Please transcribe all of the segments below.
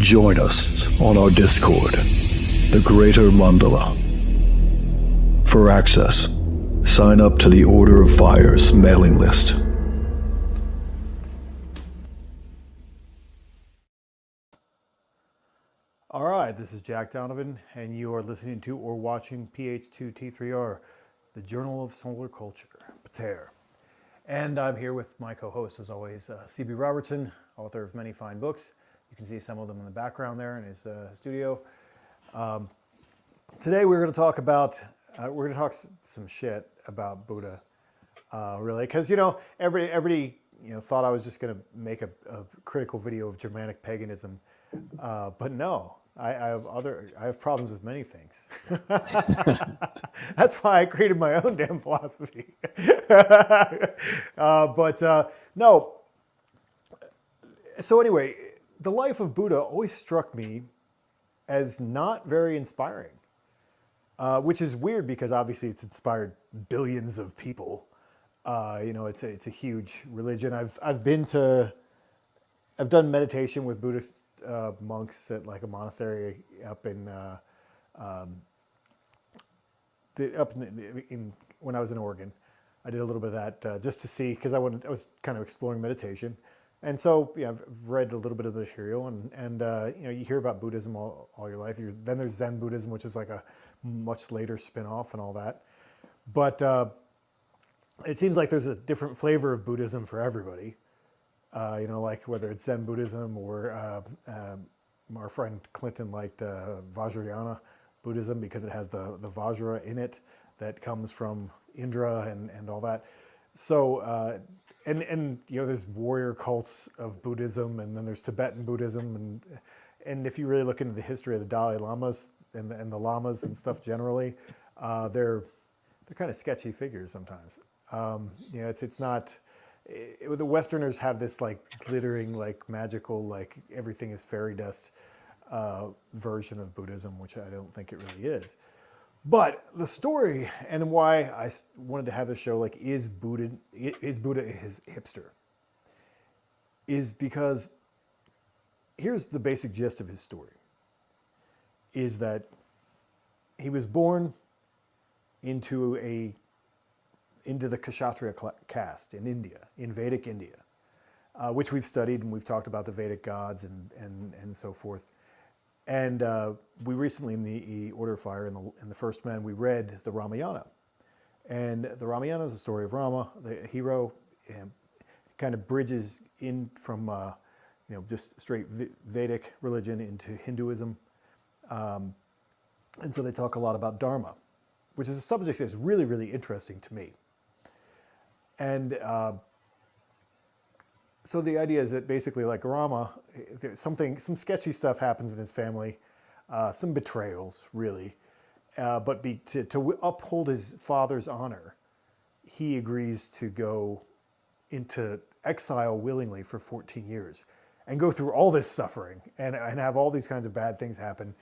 Join us on our Discord, the Greater Mandala. For access, sign up to the Order of Fire's mailing list. All right, this is Jack Donovan, and you are listening to or watching PH2T3R, the Journal of Solar Culture, Pater. And I'm here with my co-host, as always, C.B. Robertson, author of many fine books. You can see some of them in the background there in his studio. Today we're going to talk about, some shit about Buddha, really, because everybody thought I was just going to make a critical video of Germanic paganism, but no. I have problems with many things. That's why I created my own damn philosophy. No. So anyway, the life of Buddha always struck me as not very inspiring, which is weird because obviously it's inspired billions of people. It's a huge religion. I've done meditation with Buddhist monks at like a monastery up in when I was in Oregon. I did a little bit of that just to see, because I was kind of exploring meditation, and so I've read a little bit of the material, and you hear about Buddhism all your life. Then there's Zen Buddhism, which is like a much later spin-off and all that. But it seems like there's a different flavor of Buddhism for everybody. Like whether it's Zen Buddhism or our friend Clinton liked Vajrayana Buddhism because it has the Vajra in it that comes from Indra and all that. So, there's warrior cults of Buddhism, and then there's Tibetan Buddhism, and if you really look into the history of the Dalai Lamas and the Lamas and stuff generally, they're kind of sketchy figures sometimes. It's not. The Westerners have this like glittering, like magical, like everything is fairy dust version of Buddhism, which I don't think it really is. But the story and why I wanted to have this show, like, is Buddha a hipster? Is because here's the basic gist of his story: is that he was born into the Kshatriya caste in India, in Vedic India, which we've studied, and we've talked about the Vedic gods and so forth. And we recently, in the Order of Fire, in the First Men, we read the Ramayana. And the Ramayana is the story of Rama, the hero, and kind of bridges in from just straight Vedic religion into Hinduism. And so they talk a lot about Dharma, which is a subject that's really, really interesting to me. And so the idea is that basically, like Rama, some sketchy stuff happens in his family, some betrayals, really. But to uphold his father's honor, he agrees to go into exile willingly for 14 years and go through all this suffering and have all these kinds of bad things happen.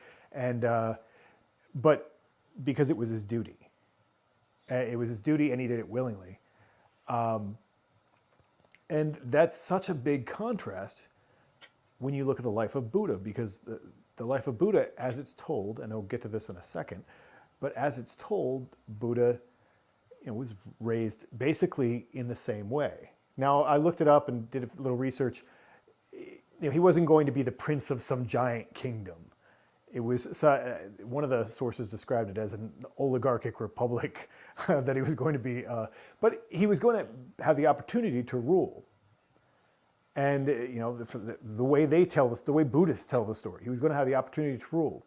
But because it was his duty. It was his duty, and he did it willingly. And that's such a big contrast when you look at the life of Buddha, because the life of Buddha, as it's told, and I'll get to this in a second, but as it's told, Buddha was raised basically in the same way. Now, I looked it up and did a little research. He wasn't going to be the prince of some giant kingdom. It was one of the sources described it as an oligarchic republic that he was going to be, but he was going to have the opportunity to rule. And the way they tell this, the way Buddhists tell the story, he was going to have the opportunity to rule,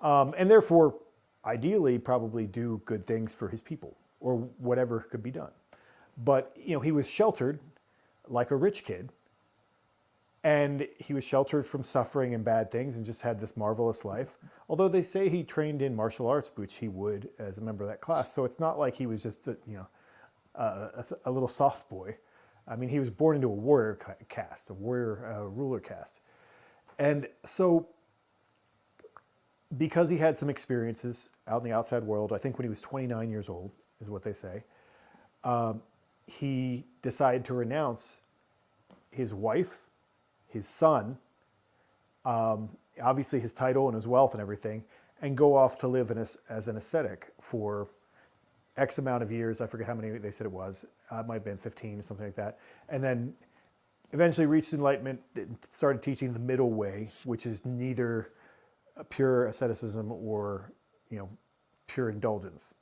and therefore, ideally, probably do good things for his people or whatever could be done. But he was sheltered like a rich kid. And he was sheltered from suffering and bad things and just had this marvelous life. Although they say he trained in martial arts, which he would as a member of that class. So it's not like he was just a little soft boy. I mean, he was born into a warrior caste, a warrior ruler caste. And so because he had some experiences out in the outside world, I think when he was 29 years old, is what they say, he decided to renounce his wife, his son, obviously his title and his wealth and everything, and go off to live as an ascetic for X amount of years. I forget how many they said it was. It might have been 15, something like that. And then eventually reached enlightenment, started teaching the middle way, which is neither a pure asceticism or, pure indulgence.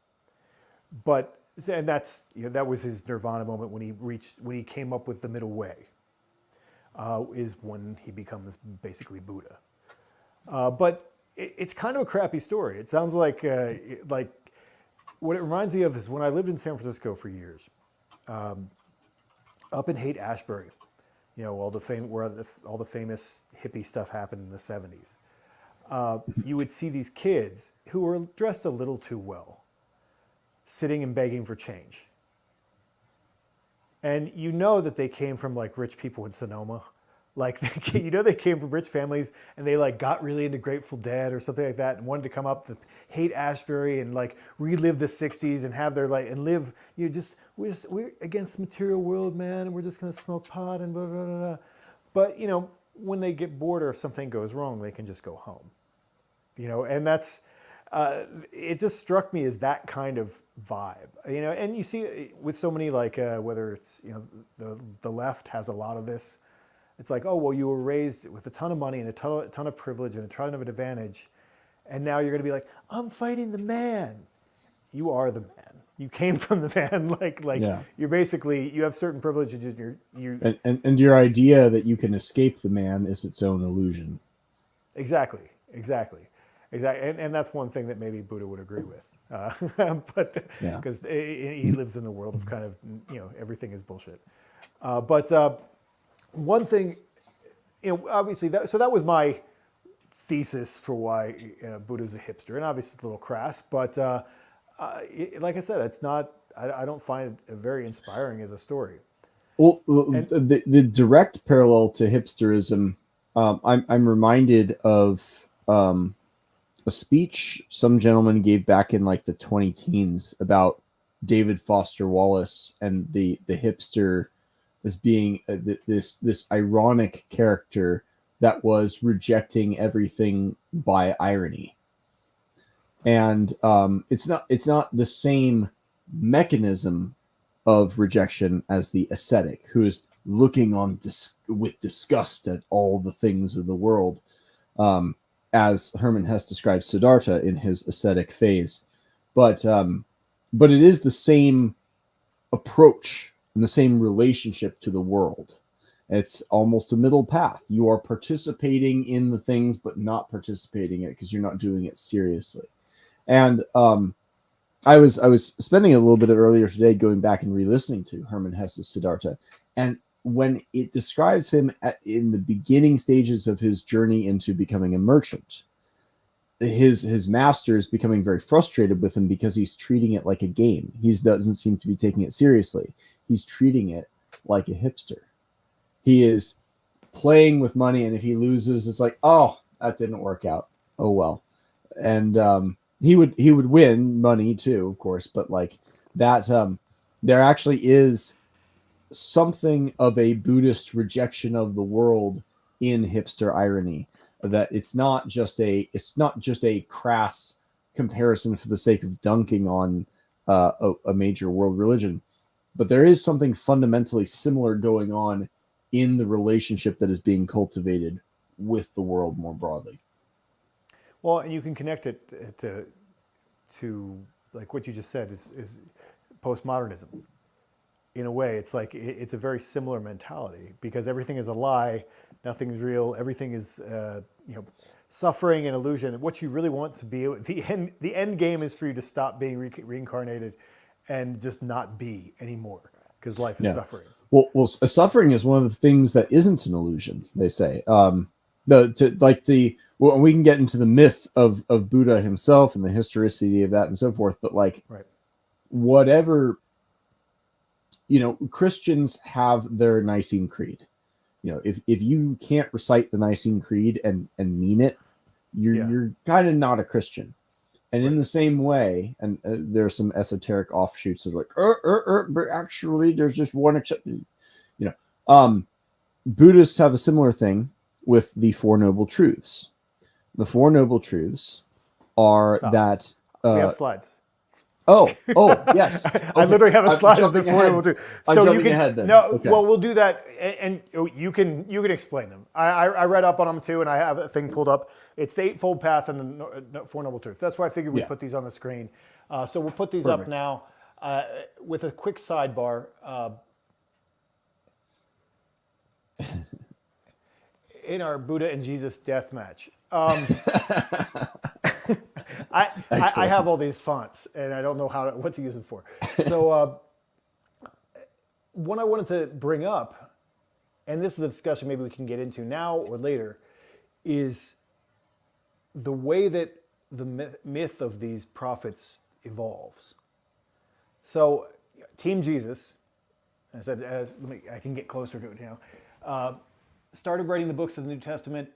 But, and that's, that was his nirvana moment when he came up with the middle way, is when he becomes basically Buddha. But it's kind of a crappy story. It sounds like what it reminds me of is when I lived in San Francisco for years, up in Haight-Ashbury, where all the famous hippie stuff happened in the 70s. You would see these kids who were dressed a little too well, sitting and begging for change. And that they came from like rich people in Sonoma. Like, they came from rich families and they like got really into Grateful Dead or something like that and wanted to come up to Haight-Ashbury and like relive the 60s and have their and live, we're against the material world, man, and we're just going to smoke pot and blah, blah, blah, blah. But, when they get bored or if something goes wrong, they can just go home. And that's, it just struck me as that kind of vibe, and you see with so many whether it's, the left has a lot of this. It's like, oh, well, you were raised with a ton of money and a ton of privilege and a ton of advantage. And now you're going to be like, I'm fighting the man. You are the man. You came from the man. You're basically, you have certain privileges. And your idea that you can escape the man is its own illusion. Exactly. And that's one thing that maybe Buddha would agree with. But because he lives in the world of kind of, everything is bullshit. One thing, obviously, that was my thesis for why Buddha's a hipster, and obviously it's a little crass, but like I said, it's not. I don't find it very inspiring as a story. Well, the direct parallel to hipsterism, I'm reminded of a speech some gentleman gave back in like the 2010s about David Foster Wallace and the hipster as being this ironic character that was rejecting everything by irony. And it's not the same mechanism of rejection as the ascetic, who is looking on with disgust at all the things of the world, as Herman Hesse describes Siddhartha in his ascetic phase. But it is the same approach and the same relationship to the world. It's almost a middle path. You are participating in the things, but not participating in it because you're not doing it seriously. And I was spending a little bit earlier today going back and re-listening to Herman Hesse's Siddhartha, and when it describes him in the beginning stages of his journey into becoming a merchant, his master is becoming very frustrated with him because he's treating it like a game. He doesn't seem to be taking it seriously. He's treating it like a hipster. He is playing with money, and if he loses, it's like, oh, that didn't work out. Oh well. And he would win money too, of course, but like that, there actually is something of a Buddhist rejection of the world in hipster irony. That it's not just a crass comparison for the sake of dunking on a major world religion, but there is something fundamentally similar going on in the relationship that is being cultivated with the world more broadly. Well, and you can connect it to like what you just said is postmodernism. In a way, it's like it's a very similar mentality because everything is a lie, nothing is real, everything is suffering and illusion. What you really want to be, the end game is for you to stop being reincarnated and just not be anymore because life is suffering. Well, suffering is one of the things that isn't an illusion. They say we can get into the myth of Buddha himself and the historicity of that and so forth, but whatever. Christians have their Nicene Creed. If you can't recite the Nicene Creed and mean it, you're kind of not a Christian. And in the same way, and there are some esoteric offshoots of but actually there's just one exception. Buddhists have a similar thing, with the Four Noble Truths. The Four Noble Truths are that... we have slides. Oh, yes. Okay. I literally have a slide of the Four Noble Truths. So I'm jumping ahead then. No, okay. well, we'll do that, and you can explain them. I read up on them too, and I have a thing pulled up. It's the Eightfold Path and the Four Noble Truths. That's why I figured we'd put these on the screen. So we'll put these up now with a quick sidebar. In our Buddha and Jesus death match. I have all these fonts, and I don't know what to use them for. So what I wanted to bring up, and this is a discussion maybe we can get into now or later, is the way that the myth of these prophets evolves. So Team Jesus, I said, I can get closer to it now, started writing the books of the New Testament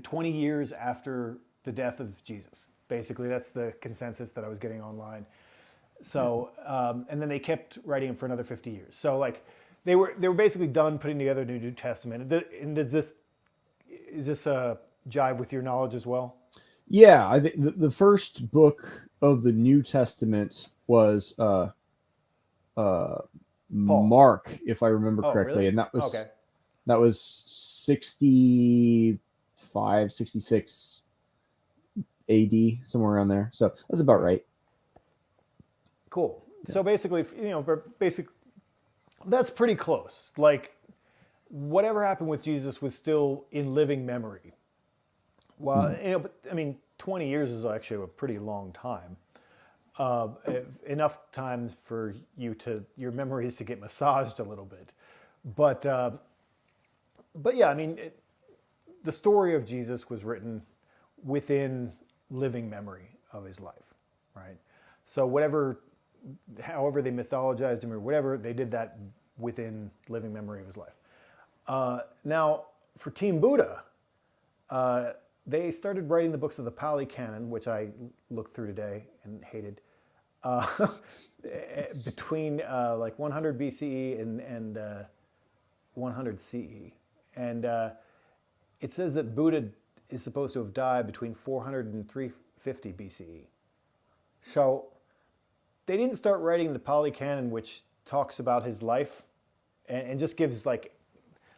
20 years after the death of Jesus. Basically, that's the consensus that I was getting online. So, and then they kept writing them for another 50 years. So, like, they were basically done putting together the New Testament. And is this jive with your knowledge as well? Yeah, I think the first book of the New Testament was Mark, if I remember correctly, really? and that was 65, 66 AD, somewhere around there. So that's about right. Cool. Yeah. So basically, that's pretty close. Like, whatever happened with Jesus was still in living memory. Well, but I mean, 20 years is actually a pretty long time. Enough time for your memories to get massaged a little bit. But yeah, I mean, the story of Jesus was written within living memory of his life, right? So however they mythologized him or whatever, they did that within living memory of his life. Now, for Team Buddha, they started writing the books of the Pali Canon, which I looked through today and hated, between like 100 BCE and 100 CE. And it says that Buddha is supposed to have died between 400 and 350 BCE. So they didn't start writing the Pali Canon, which talks about his life and just gives like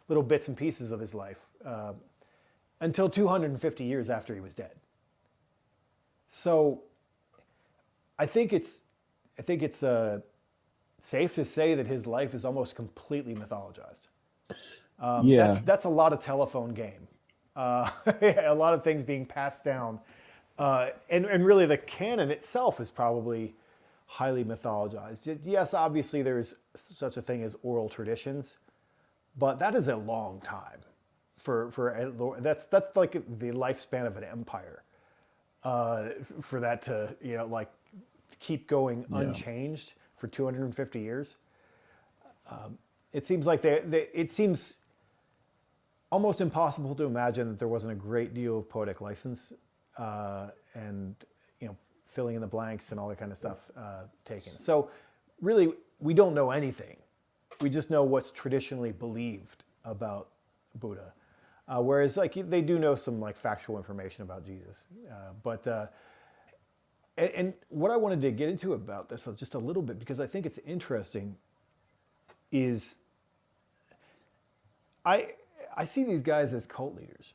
little bits and pieces of his life, until 250 years after he was dead. So I think it's safe to say that his life is almost completely mythologized. That's a lot of telephone game. A lot of things being passed down, and really the canon itself is probably highly mythologized. Yes, obviously there's such a thing as oral traditions, but that is a long time that's like the lifespan of an empire, for that to like keep going unchanged for 250 years. It seems like it seems almost impossible to imagine that there wasn't a great deal of poetic license, and filling in the blanks and all that kind of stuff taken. So really, we don't know anything. We just know what's traditionally believed about Buddha. Whereas like they do know some like factual information about Jesus. And what I wanted to get into about this just a little bit, because I think it's interesting, is I see these guys as cult leaders.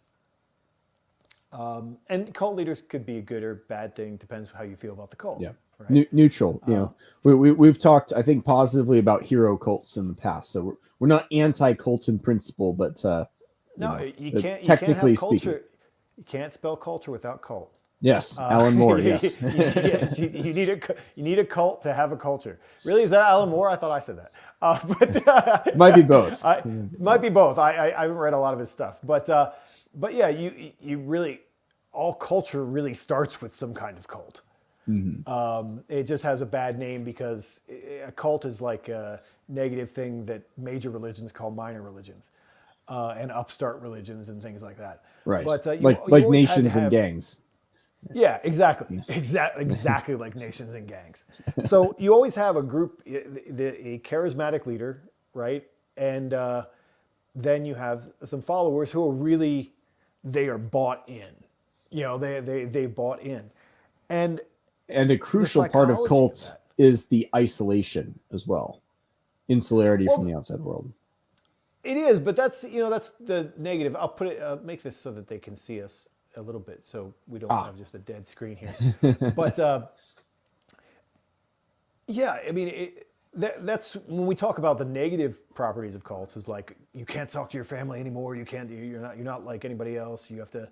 And cult leaders could be a good or bad thing, depends how you feel about the cult. Yeah, right? Neutral. We've talked, I think, positively about hero cults in the past, so we're not anti-cult in principle, but you can't technically have culture. speaking, you can't spell culture without cult. Yes, Alan Moore. Yes, you need a cult to have a culture. Really, is that Alan Moore? I thought I said that. But might be both. Might be both. I haven't read a lot of his stuff, but yeah, you really, all culture really starts with some kind of cult. Mm-hmm. It just has a bad name because a cult is like a negative thing that major religions call minor religions, and upstart religions and things like that. Right. But like nations and gangs. Yeah, exactly. Exactly like nations and gangs. So you always have a group, a charismatic leader, right? And then you have some followers who are really, they are bought in. They bought in. And a crucial part of cult is the isolation as well. Insularity from the outside world. It is, but that's the negative. I'll put it, make this so that they can see us a little bit, so we don't have just a dead screen here. But yeah, I mean, that's when we talk about the negative properties of cults, is like, you can't talk to your family anymore. You're not like anybody else. You have to,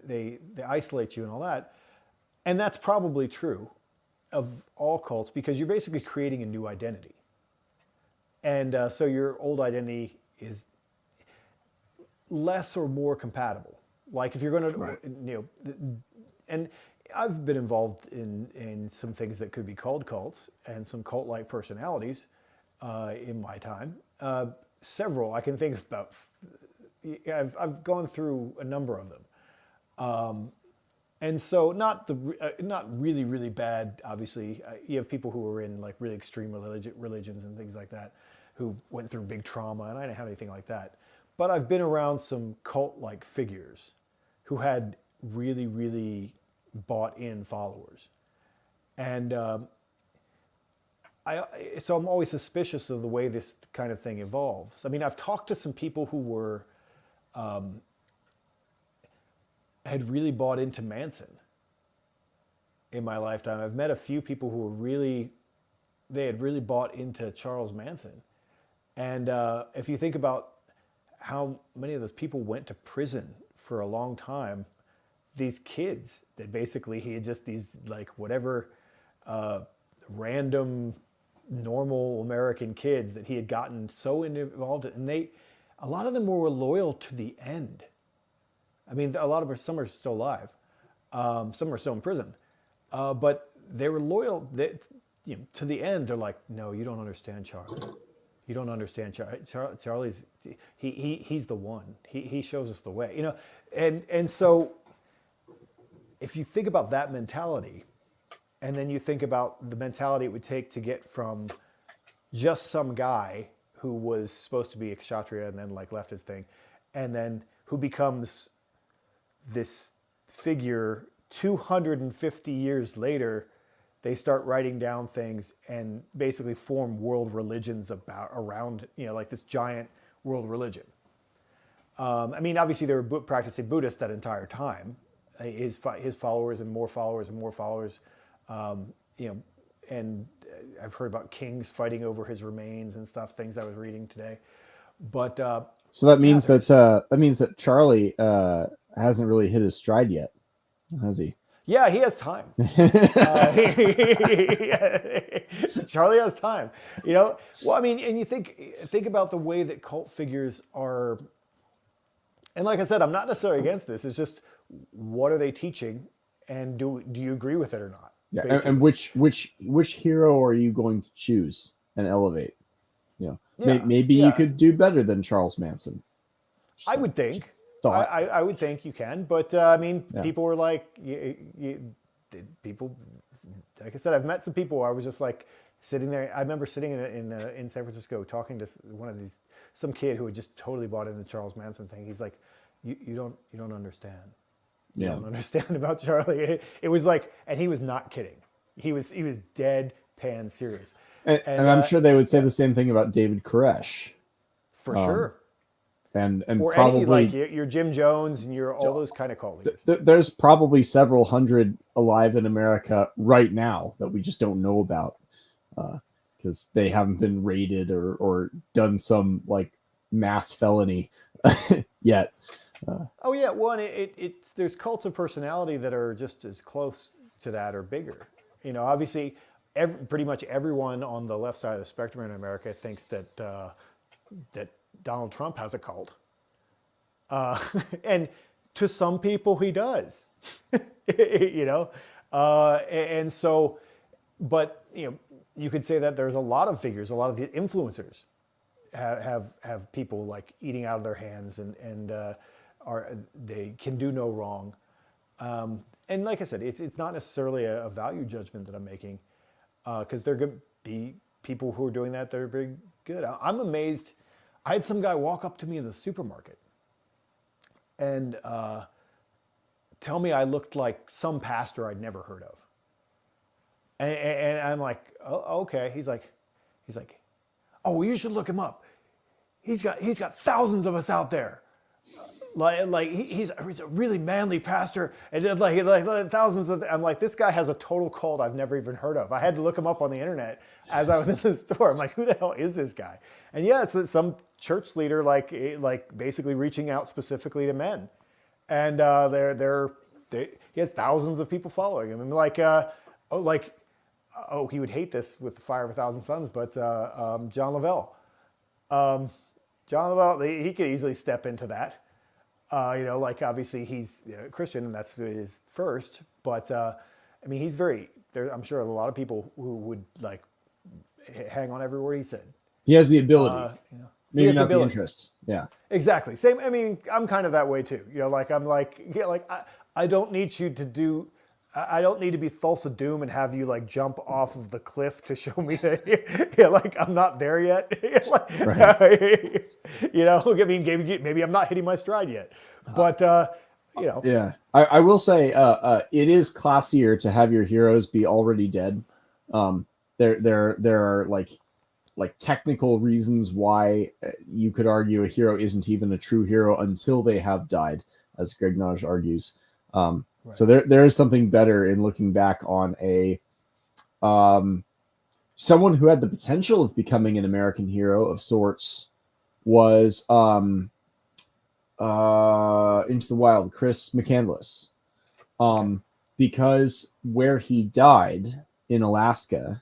they isolate you and all that. And that's probably true of all cults, because you're basically creating a new identity. And so your old identity is less or more compatible. Like if you're going to, and I've been involved in some things that could be called cults and some cult-like personalities in my time. Several I can think about. I've gone through a number of them. And so not really, really bad, obviously. You have people who are in like really extreme religions and things like that, who went through big trauma, and I didn't have anything like that. But I've been around some cult-like figures who had really, really bought-in followers. And so I'm always suspicious of the way this kind of thing evolves. I mean, I've talked to some people who were had really bought into Manson in my lifetime. I've met a few people who were they had really bought into Charles Manson. And if you think about how many of those people went to prison for a long time, these kids that basically he had just these like whatever random normal American kids that he had gotten so involved in, and a lot of them were loyal to the end. I mean, some are still alive, some are still in prison, but they were loyal to the end. They're like, no, you don't understand Charlie. You don't understand Charlie. Charlie's he's the one. He shows us the way. And so if you think about that mentality, and then you think about the mentality it would take to get from just some guy who was supposed to be a Kshatriya and then like left his thing, and then who becomes this figure 250 years later, they start writing down things and basically form world religions around, like this giant world religion. I mean, obviously they were practicing Buddhist that entire time. His followers and more followers and more followers, and I've heard about kings fighting over his remains and stuff. Things I was reading today, but so that means that Charlie hasn't really hit his stride yet, has he? Yeah, he has time. Charlie has time. Well, I mean, and you think about the way that cult figures are. And like I said, I'm not necessarily against this. It's just, what are they teaching, and do you agree with it or not? Yeah, and which hero are you going to choose and elevate? Maybe you could do better than Charles Manson. I would think. I would think you can, but I mean, people were like, people. Like I said, I've met some people where I was just like sitting there. I remember sitting in San Francisco talking to some kid who had just totally bought into the Charles Manson thing. He's like, you don't understand. You don't understand about Charlie. It was like, and he was not kidding. He was deadpan serious. And I'm sure they would say the same thing about David Koresh. For sure. And or probably any, like your Jim Jones and all those kind of cult leaders. There's probably several hundred alive in America right now that we just don't know about because they haven't been raided or done some like mass felony yet. Oh yeah, well, there's cults of personality that are just as close to that or bigger. Obviously, pretty much everyone on the left side of the spectrum in America thinks that that Donald Trump has a cult, and to some people he does, and so, but you could say that there's a lot of figures, a lot of the influencers have people like eating out of their hands and they can do no wrong, and like I said, it's not necessarily a value judgment that I'm making, because there could be people who are doing that are very good. I'm amazed. I had some guy walk up to me in the supermarket and tell me I looked like some pastor I'd never heard of. And I'm like, oh, okay. He's like, oh, well, you should look him up. He's got thousands of us out there. He's a really manly pastor, and like thousands of. I'm like, this guy has a total cult I've never even heard of. I had to look him up on the internet as I was in the store. I'm like, who the hell is this guy? And yeah, it's some church leader, like basically reaching out specifically to men, and he has thousands of people following him. And he would hate this with the Fire of a Thousand Suns, but John Lavelle. John Lavelle, he could easily step into that. Obviously he's Christian and that's his first, but I mean, he's very, I'm sure a lot of people who would like hang on every word he said. He has the ability, maybe not the interest. Yeah, exactly. Same. I mean, I'm kind of that way too. I don't need you to do, I don't need to be Thulsa Doom and have you like jump off of the cliff to show me that I'm not there yet. Right. I mean, maybe I'm not hitting my stride yet, but Yeah, I will say it is classier to have your heroes be already dead. There are like technical reasons why you could argue a hero isn't even a true hero until they have died, as Greg Naj argues. Right. So there is something better in looking back on a someone who had the potential of becoming an American hero of sorts was Into the Wild, Chris McCandless, because where he died in Alaska,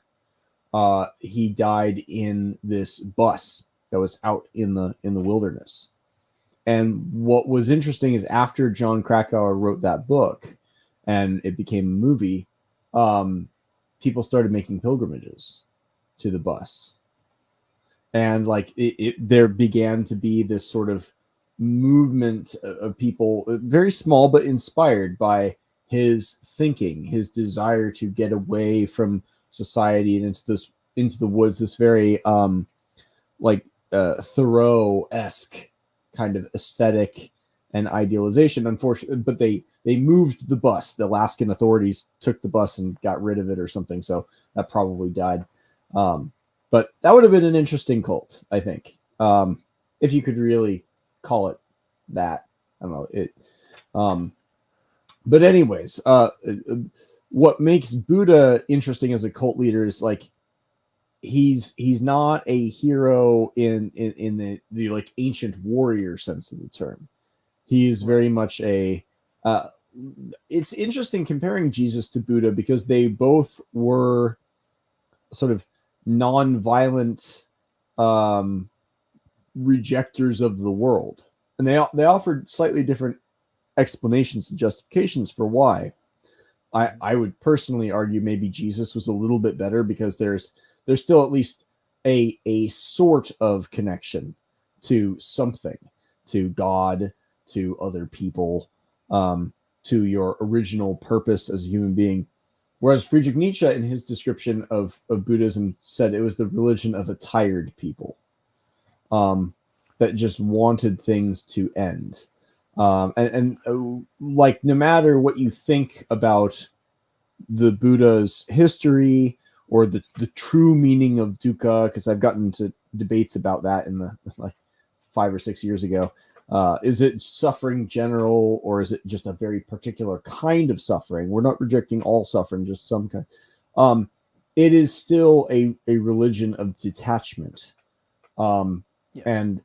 he died in this bus that was out in the wilderness. And what was interesting is after John Krakauer wrote that book and it became a movie, people started making pilgrimages to the bus. And like there began to be this sort of movement of people, very small but inspired by his thinking, his desire to get away from society and into the woods, this very Thoreau-esque kind of aesthetic and idealization. Unfortunately, but they moved the bus. The Alaskan authorities took the bus and got rid of it or something, so that probably died. But that would have been an interesting cult, I think, if you could really call it that. I don't know it. But anyways, what makes Buddha interesting as a cult leader is like he's not a hero in the like ancient warrior sense of the term. He's very much a it's interesting comparing Jesus to Buddha because they both were sort of non-violent rejectors of the world, and they offered slightly different explanations and justifications for why. I would personally argue maybe Jesus was a little bit better because there's still at least a sort of connection to something, to God, to other people, to your original purpose as a human being. Whereas Friedrich Nietzsche, in his description of Buddhism, said it was the religion of a tired people that just wanted things to end. Like, no matter what you think about the Buddha's history or the true meaning of dukkha, because I've gotten into debates about that in the like 5 or 6 years ago. Is it suffering general, or is it just a very particular kind of suffering? We're not rejecting all suffering, just some kind. It is still a religion of detachment, yes. and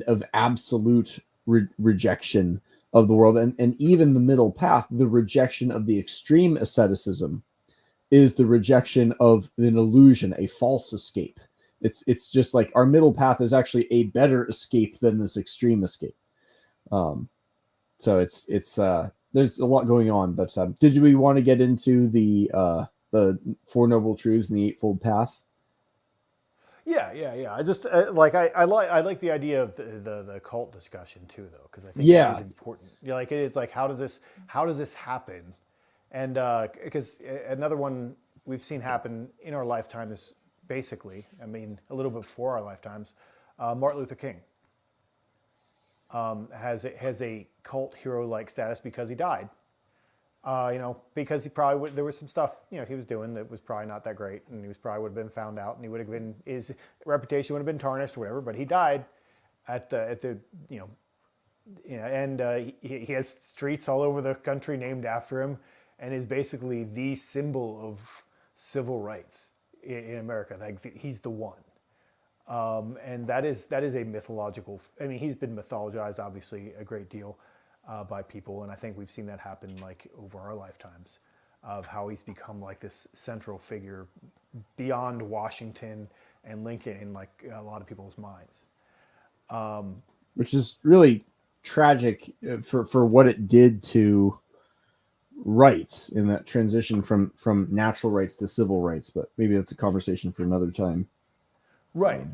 of absolute rejection of the world, and even the middle path, the rejection of the extreme asceticism, is the rejection of an illusion, a false escape. It's just like our middle path is actually a better escape than this extreme escape. So it's there's a lot going on, but did we want to get into the Four Noble Truths and the Eightfold Path? Yeah. I just I like the idea of the cult discussion too, though, because I think that is important. Like it's like how does this happen? And because another one we've seen happen in our lifetime is basically, I mean, a little bit before our lifetimes, Martin Luther King has a cult hero-like status because he died. Because he probably there was some stuff he was doing that was probably not that great, and he probably would have been found out, and he would have been his reputation would have been tarnished or whatever. But he died at the and he has streets all over the country named after him, and is basically the symbol of civil rights in America. Like he's the one. And that is a mythological. I mean, he's been mythologized obviously a great deal by people, and I think we've seen that happen like over our lifetimes, of how he's become like this central figure beyond Washington and Lincoln in like a lot of people's minds. Which is really tragic for what it did to rights in that transition from natural rights to civil rights. But maybe that's a conversation for another time. Right.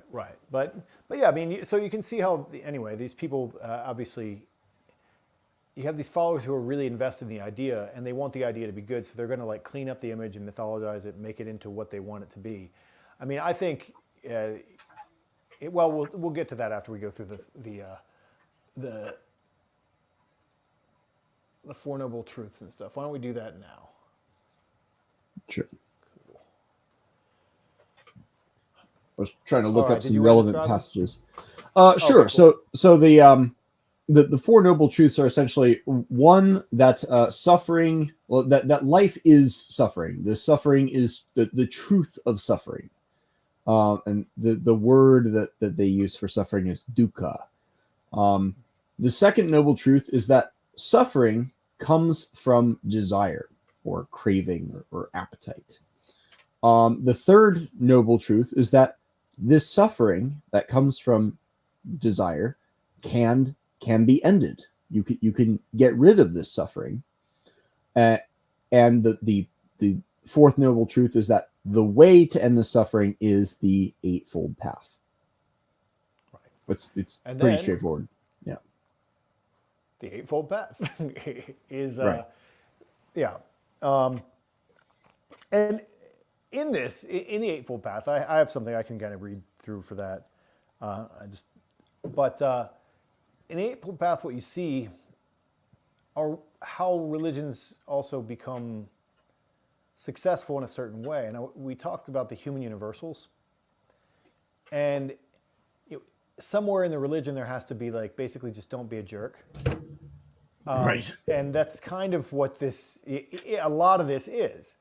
But yeah, I mean, so you can see how anyway these people obviously. You have these followers who are really invested in the idea, and they want the idea to be good, so they're going to like clean up the image and mythologize it, and make it into what they want it to be. I mean, I think. We'll get to that after we go through the Four Noble Truths and stuff. Why don't we do that now? Sure. Cool. I was trying to look up some relevant passages. Sure. Okay, cool. So the Four Noble Truths are essentially one, that suffering, well, that life is suffering. The suffering is the truth of suffering. And the word that they use for suffering is dukkha. The second noble truth is that suffering comes from desire or craving or appetite. The third noble truth is that this suffering that comes from desire can be ended. You can get rid of this suffering. And the fourth noble truth is that the way to end the suffering is the Eightfold Path. Right. It's pretty straightforward. Yeah. The Eightfold Path is right. Yeah. And in the Eightfold Path, I have something I can kind of read through for that. In the Eightfold Path, what you see are how religions also become successful in a certain way. And we talked about the human universals. And somewhere in the religion, there has to be like, basically just don't be a jerk. Right. And that's kind of what a lot of this is.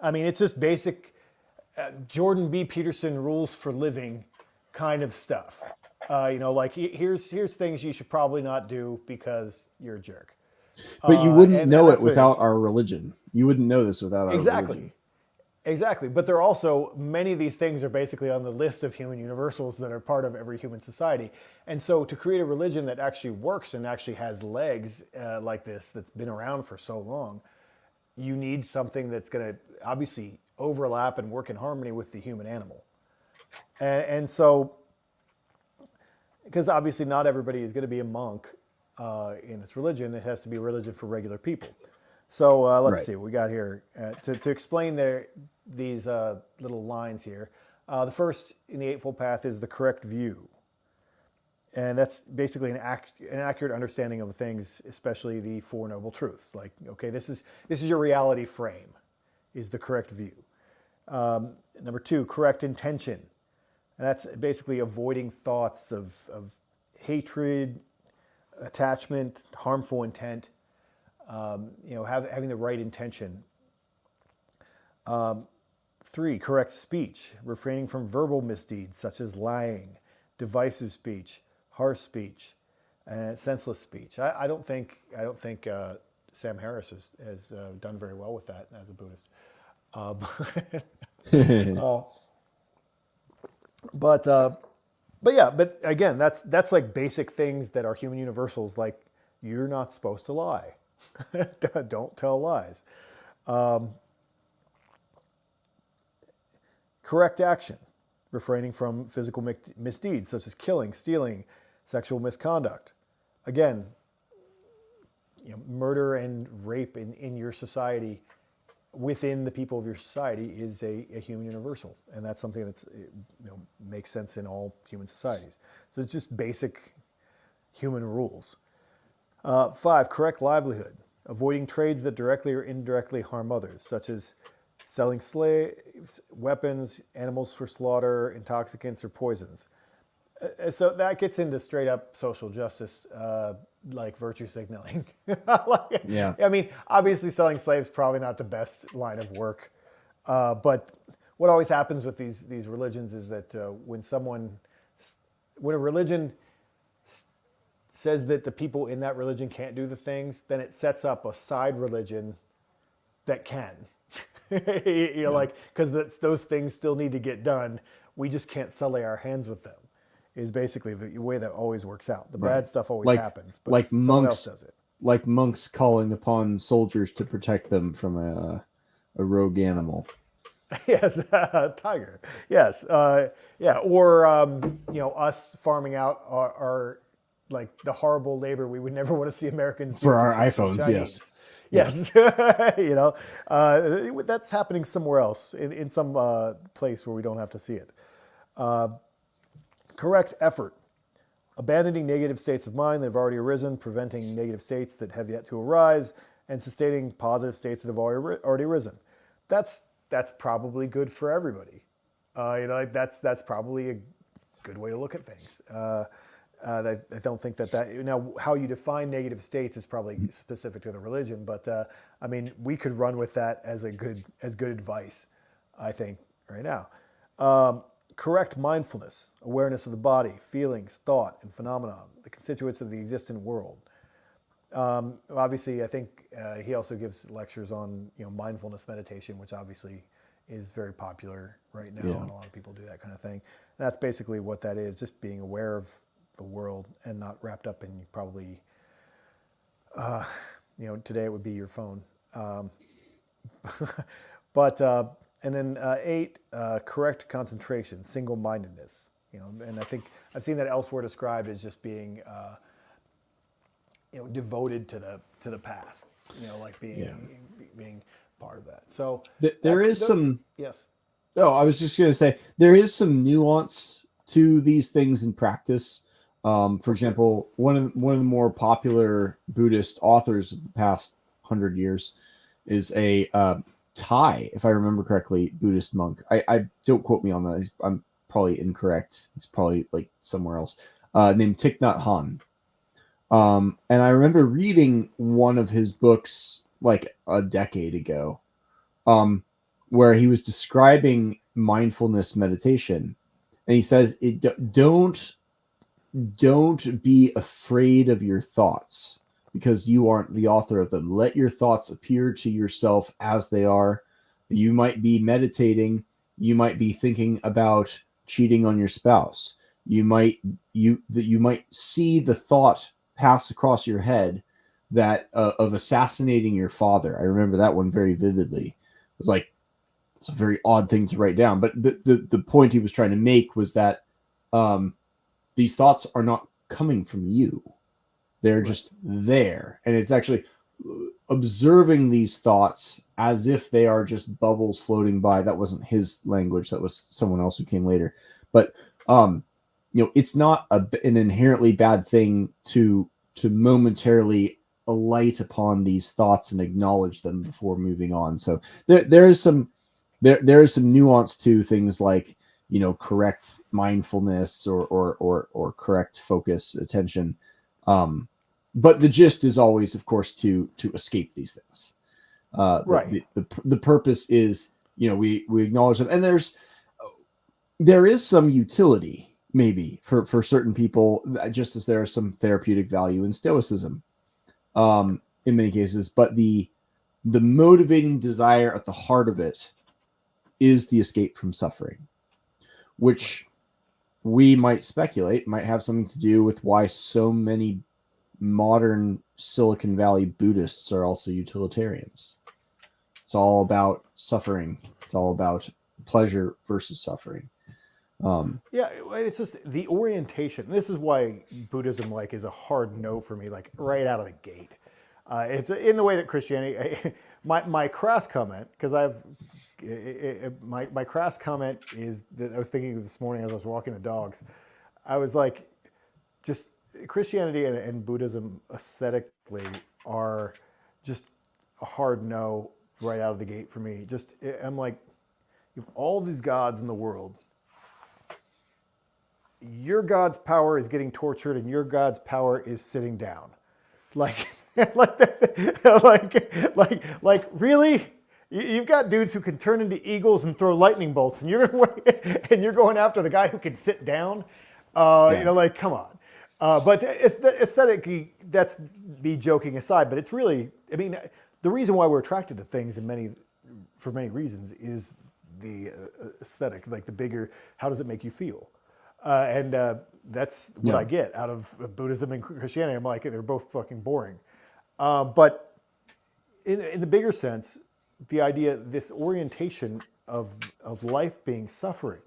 I mean, it's just basic Jordan B. Peterson rules for living kind of stuff. Like here's things you should probably not do because you're a jerk. But you wouldn't know it without our religion. You wouldn't know this without our religion. Exactly. But there are also, many of these things are basically on the list of human universals that are part of every human society. And so to create a religion that actually works and actually has legs like this, that's been around for so long, you need something that's going to obviously overlap and work in harmony with the human animal. And so, because obviously not everybody is going to be a monk in this religion. It has to be a religion for regular people. So let's see what we got here. To explain these little lines here. The first in the Eightfold Path is the correct view. And that's basically an accurate understanding of things, especially the Four Noble Truths. Like, okay, this is your reality frame, is the correct view. Number two, correct intention. And that's basically avoiding thoughts of hatred, attachment, harmful intent, having the right intention. Three, correct speech, refraining from verbal misdeeds such as lying, divisive speech, harsh speech, and senseless speech. I don't think Sam Harris has done very well with that as a Buddhist. But again, that's like basic things that are human universals. Like, you're not supposed to lie. Don't tell lies. Correct action, refraining from physical misdeeds such as killing, stealing, sexual misconduct. Again, murder and rape in your society within the people of your society is a human universal, and that's something that's makes sense in all human societies. So it's just basic human rules. 5, correct livelihood, avoiding trades that directly or indirectly harm others, such as selling slaves, weapons, animals for slaughter, intoxicants, or poisons. So that gets into straight up social justice, like virtue signaling. Yeah. I mean, obviously selling slaves probably not the best line of work, but what always happens with these religions is that when a religion says that the people in that religion can't do the things, then it sets up a side religion that can. Like, because those things still need to get done. We just can't sully our hands with them. Is basically the way that always works out. The bad stuff always happens, but like someone else does it. Like monks calling upon soldiers to protect them from a rogue animal. Yes, tiger. Yes, yeah. Or us farming out our like the horrible labor we would never want to see Americans for do our to iPhones. Chinese. Yes, that's happening somewhere else in some place where we don't have to see it. Correct effort. Abandoning negative states of mind that have already arisen, preventing negative states that have yet to arise, and sustaining positive states that have already arisen. That's probably good for everybody. That's probably a good way to look at things. I don't think that now how you define negative states is probably specific to the religion, but I mean we could run with that as good advice, I think right now. Correct mindfulness, awareness of the body, feelings, thought, and phenomenon, the constituents of the existent world. Obviously, I think he also gives lectures on mindfulness meditation, which obviously is very popular right now, and a lot of people do that kind of thing. And that's basically what that is, just being aware of the world and not wrapped up in probably, today it would be your phone. And then 8, correct concentration, single-mindedness. And I think I've seen that elsewhere described as just being, devoted to the path. Like being part of that. So there is some. Yes. Oh, I was just going to say there is some nuance to these things in practice. For example, one of the more popular Buddhist authors of the past 100 years is a Thai, if I remember correctly, Buddhist monk. I don't quote me on that. I'm probably incorrect. It's probably like somewhere else. Named Thich Nhat Hanh. And I remember reading one of his books like a decade ago, where he was describing mindfulness meditation, and he says, don't be afraid of your thoughts, because you aren't the author of them. Let your thoughts appear to yourself as they are. You might be meditating. You might be thinking about cheating on your spouse. You might see the thought pass across your head that of assassinating your father. I remember that one very vividly. It was like, it's a very odd thing to write down, but the point he was trying to make was that these thoughts are not coming from you. They're just there. And it's actually observing these thoughts as if they are just bubbles floating by. That wasn't his language. That was someone else who came later. But, it's not an inherently bad thing to momentarily alight upon these thoughts and acknowledge them before moving on. So there is some nuance to things like, correct mindfulness or correct focus, attention. But the gist is always, of course, to escape these things. Right. The purpose is, we acknowledge them, and there is some utility maybe for certain people, just as there is some therapeutic value in Stoicism, in many cases. But the motivating desire at the heart of it is the escape from suffering, which we might speculate might have something to do with why so many modern Silicon Valley Buddhists are also utilitarians. It's all about suffering. It's all about pleasure versus suffering. It's just the orientation. This is why Buddhism is a hard no for me, right out of the gate. It's in the way that Christianity, my crass comment, because my crass comment is that I was thinking this morning as I was walking the dogs. I was like, just Christianity and Buddhism aesthetically are just a hard no right out of the gate for me. Just I'm like, you have all these gods in the world. Your God's power is getting tortured, and your God's power is sitting down. Like, like, really? You've got dudes who can turn into eagles and throw lightning bolts, and you're going after the guy who can sit down. Like, come on. But aesthetically, that's me joking aside. But it's really, I mean, the reason why we're attracted to things for many reasons is the aesthetic. Like the bigger, how does it make you feel? That's what I get out of Buddhism and Christianity. I'm like, they're both fucking boring. But in the bigger sense, the idea, this orientation of life being suffering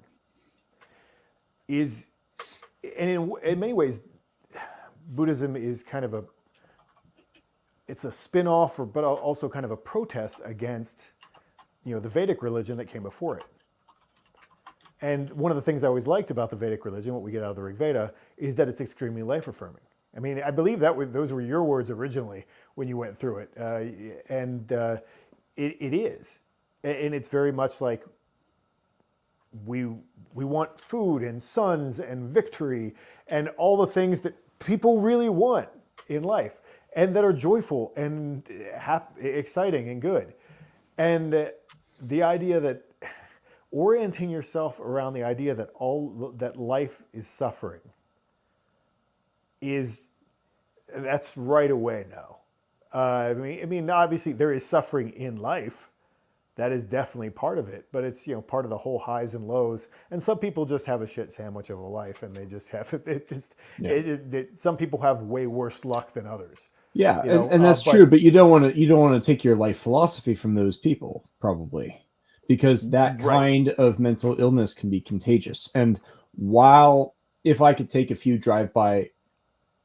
is, and in many ways, Buddhism is kind of it's a spin-off, but also kind of a protest against, the Vedic religion that came before it. And one of the things I always liked about the Vedic religion, what we get out of the Rig Veda, is that it's extremely life-affirming. I mean, I believe those were your words originally when you went through it, it is, and it's very much like we want food and sons and victory and all the things that people really want in life and that are joyful and exciting and good, and the idea that orienting yourself around the idea that life is suffering that's right away no. I mean, obviously there is suffering in life. That is definitely part of it, but it's part of the whole highs and lows. And some people just have a shit sandwich of a life, and they just have some people have way worse luck than others. Yeah, and that's true. But you don't want to take your life philosophy from those people, probably, because that kind of mental illness can be contagious. And if I could take a few drive-by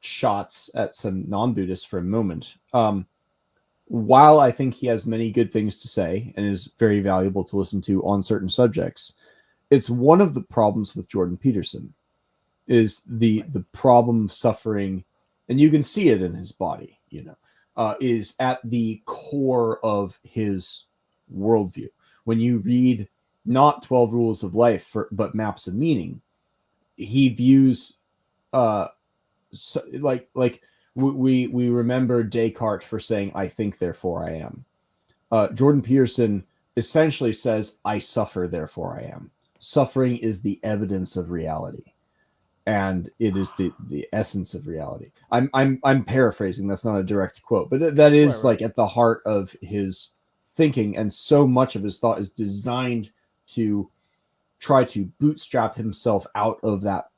shots at some non-Buddhists for a moment, while I think he has many good things to say and is very valuable to listen to on certain subjects, it's one of the problems with Jordan Peterson is the problem of suffering, and you can see it in his body, is at the core of his worldview. When you read not 12 Rules of Life, but Maps of Meaning, he views we remember Descartes for saying, I think, therefore I am. Jordan Peterson essentially says, I suffer, therefore I am. Suffering is the evidence of reality. And it is the essence of reality. I'm paraphrasing. That's not a direct quote, but that is right. Like at the heart of his thinking. And so much of his thought is designed to try to bootstrap himself out of that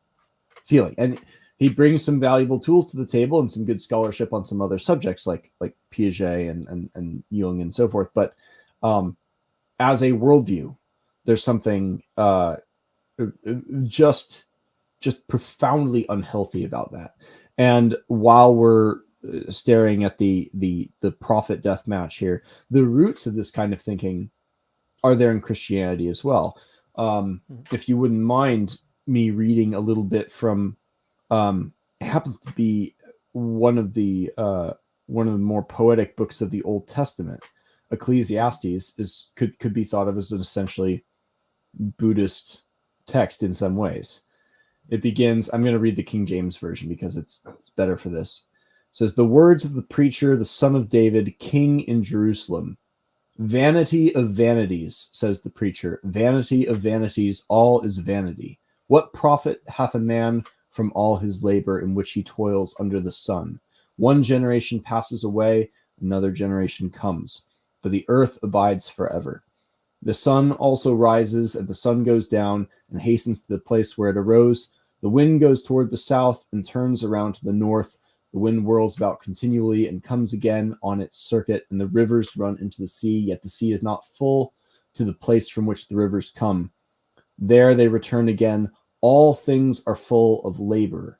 feeling. And he brings some valuable tools to the table and some good scholarship on some other subjects like Piaget and Jung and so forth. But as a worldview, there's something just profoundly unhealthy about that. And while we're staring at the prophet death match here, the roots of this kind of thinking are there in Christianity as well. If you wouldn't mind me reading a little bit from it happens to be one of the more poetic books of the Old Testament. Ecclesiastes could be thought of as an essentially Buddhist text in some ways. It begins, I'm going to read the King James version because it's better for this. It says, the words of the preacher, the son of David, king in Jerusalem. Vanity of vanities, says the preacher. Vanity of vanities, all is vanity. What profit hath a man from all his labor in which he toils under the sun? One generation passes away, another generation comes, but the earth abides forever. The sun also rises, and the sun goes down and hastens to the place where it arose. The wind goes toward the south and turns around to the north. The wind whirls about continually and comes again on its circuit, and the rivers run into the sea, yet the sea is not full to the place from which the rivers come. There they return again. All things are full of labor.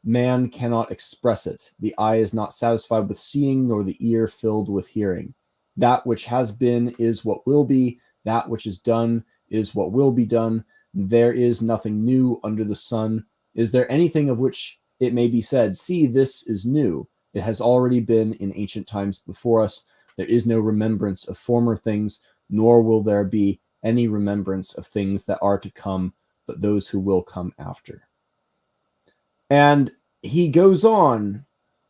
Man cannot express it. The eye is not satisfied with seeing, nor the ear filled with hearing. That which has been is what will be. That which is done is what will be done. There is nothing new under the sun. Is there anything of which it may be said, see, this is new? It has already been in ancient times before us. There is no remembrance of former things, nor will there be any remembrance of things that are to come, but those who will come after. And he goes on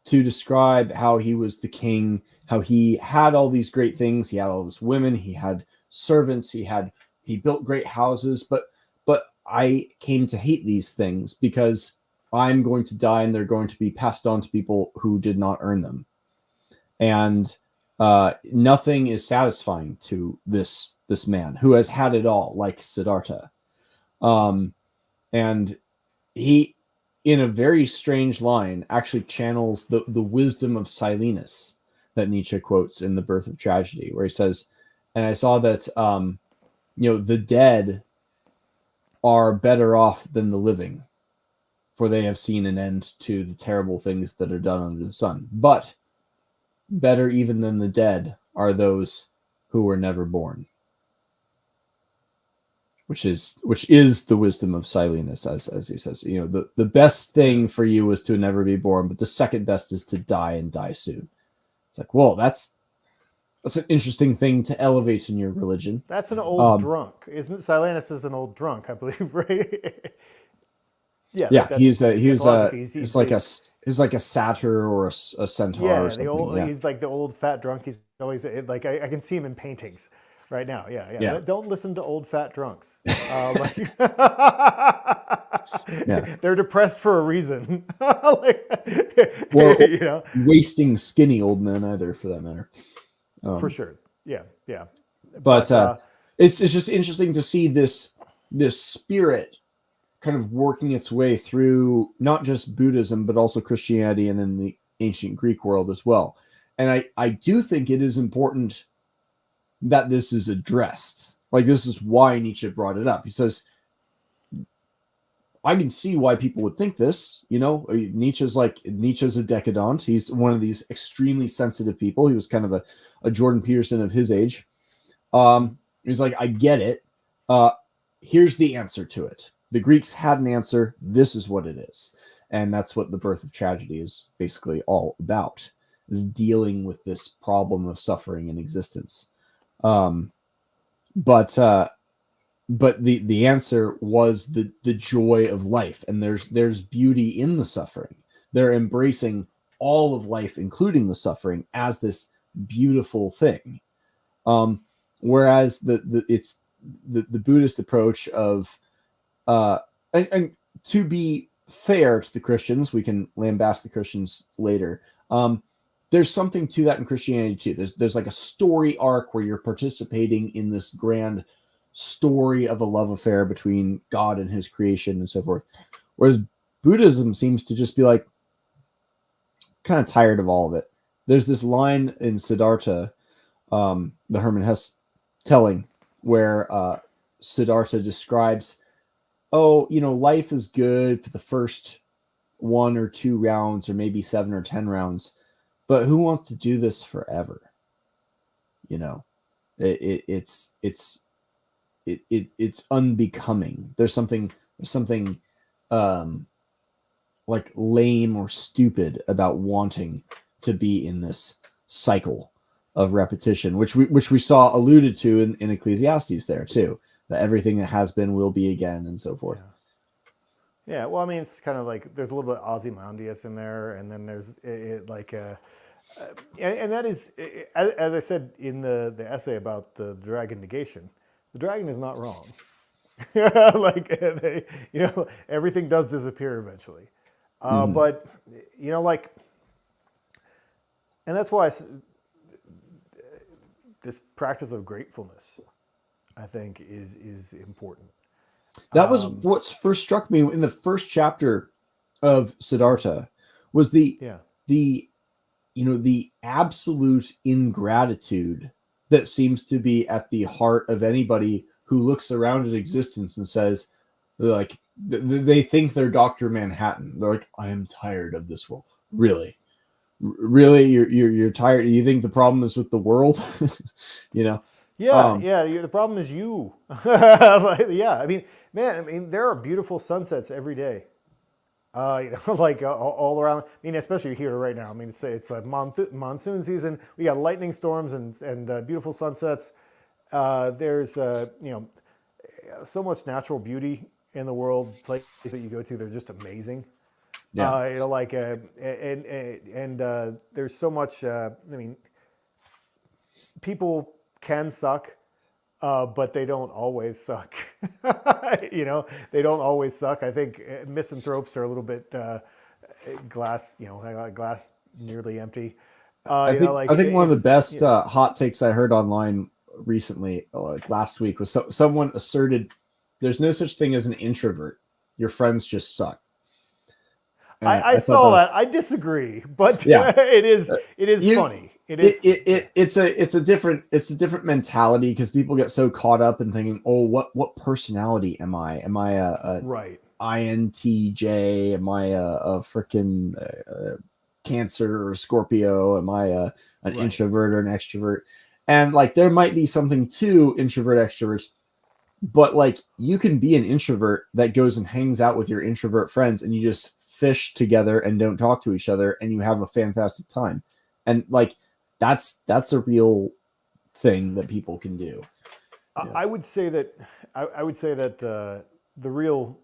to describe how he was the king, how he had all these great things. He had all these women, he had servants, he built great houses, but I came to hate these things because I'm going to die and they're going to be passed on to people who did not earn them. And nothing is satisfying to this man who has had it all, like Siddhartha. And he, in a very strange line, actually channels the wisdom of Silenus that Nietzsche quotes in The Birth of Tragedy, where he says, and I saw that, the dead are better off than the living, for they have seen an end to the terrible things that are done under the sun. But better even than the dead are those who were never born. Which is the wisdom of Silenus, as he says. The best thing for you is to never be born, but the second best is to die and die soon. It's like, whoa, that's an interesting thing to elevate in your religion. That's an old drunk, isn't it? Silenus is an old drunk, I believe, right? Yeah, he's like a satyr or a centaur. Yeah, or something. He's like the old fat drunk. He's always like I can see him in paintings right now. Yeah. Don't listen to old fat drunks. They're depressed for a reason. Wasting skinny old men either, for that matter. For sure. Yeah. But it's just interesting to see this spirit kind of working its way through not just Buddhism, but also Christianity and in the ancient Greek world as well. And I do think it is important that this is addressed. Like, this is why Nietzsche brought it up. He says, I can see why people would think this. Nietzsche's a decadent. He's one of these extremely sensitive people. He was kind of a Jordan Peterson of his age. He's like, I get it. Here's the answer to it. The Greeks had an answer. This is what it is. And that's what The Birth of Tragedy is basically all about, is dealing with this problem of suffering in existence. But the answer was the joy of life. And there's beauty in the suffering. They're embracing all of life, including the suffering, as this beautiful thing. Whereas it's the Buddhist approach of, and to be fair to the Christians, we can lambaste the Christians later. There's something to that in Christianity too. There's like a story arc where you're participating in this grand story of a love affair between God and his creation and so forth. Whereas Buddhism seems to just be like, kind of tired of all of it. There's this line in Siddhartha, the Hermann Hesse telling, where Siddhartha describes, life is good for the first 1 or 2 rounds, or maybe 7 or 10 rounds, but who wants to do this forever? It's unbecoming. There's something like lame or stupid about wanting to be in this cycle of repetition, which we saw alluded to in Ecclesiastes there too, that everything that has been will be again, and so forth. Yeah. Well, I mean, it's kind of like there's a little bit of Ozymandias in there, and then there's and that is, as I said in the essay about the dragon negation, the dragon is not wrong. Everything does disappear eventually. But, and that's why this practice of gratefulness, I think, is important. That was what first struck me in the first chapter of Siddhartha, was the absolute ingratitude that seems to be at the heart of anybody who looks around at existence and says, like, they think they're Dr. Manhattan. They're like, I am tired of this world. Really? Really, you're tired. You think the problem is with the world? You know. Yeah, yeah. The problem is you. Yeah, I mean, man, I mean, there are beautiful sunsets every day. Like all around. I mean, especially here right now. I mean, it's like monsoon season. We got lightning storms and beautiful sunsets. There's so much natural beauty in the world. Places that you go to, they're just amazing. Yeah. There's so much. I mean, people can suck, but they don't always suck. They don't always suck. I think misanthropes are a little bit glass, glass nearly empty. I think one of the best hot takes I heard online recently, like last week, was someone asserted there's no such thing as an introvert. Your friends just suck. I saw that. I disagree, but yeah, it is funny. It's a different mentality, because people get so caught up in thinking, oh, what personality am I? Am I a right INTJ? Am I a freaking Cancer or Scorpio? Am I an introvert or an extrovert? And like, there might be something to introvert extroverts, but like, you can be an introvert that goes and hangs out with your introvert friends, and you just fish together and don't talk to each other, and you have a fantastic time. And like, that's a real thing that people can do. Yeah. I would say that the real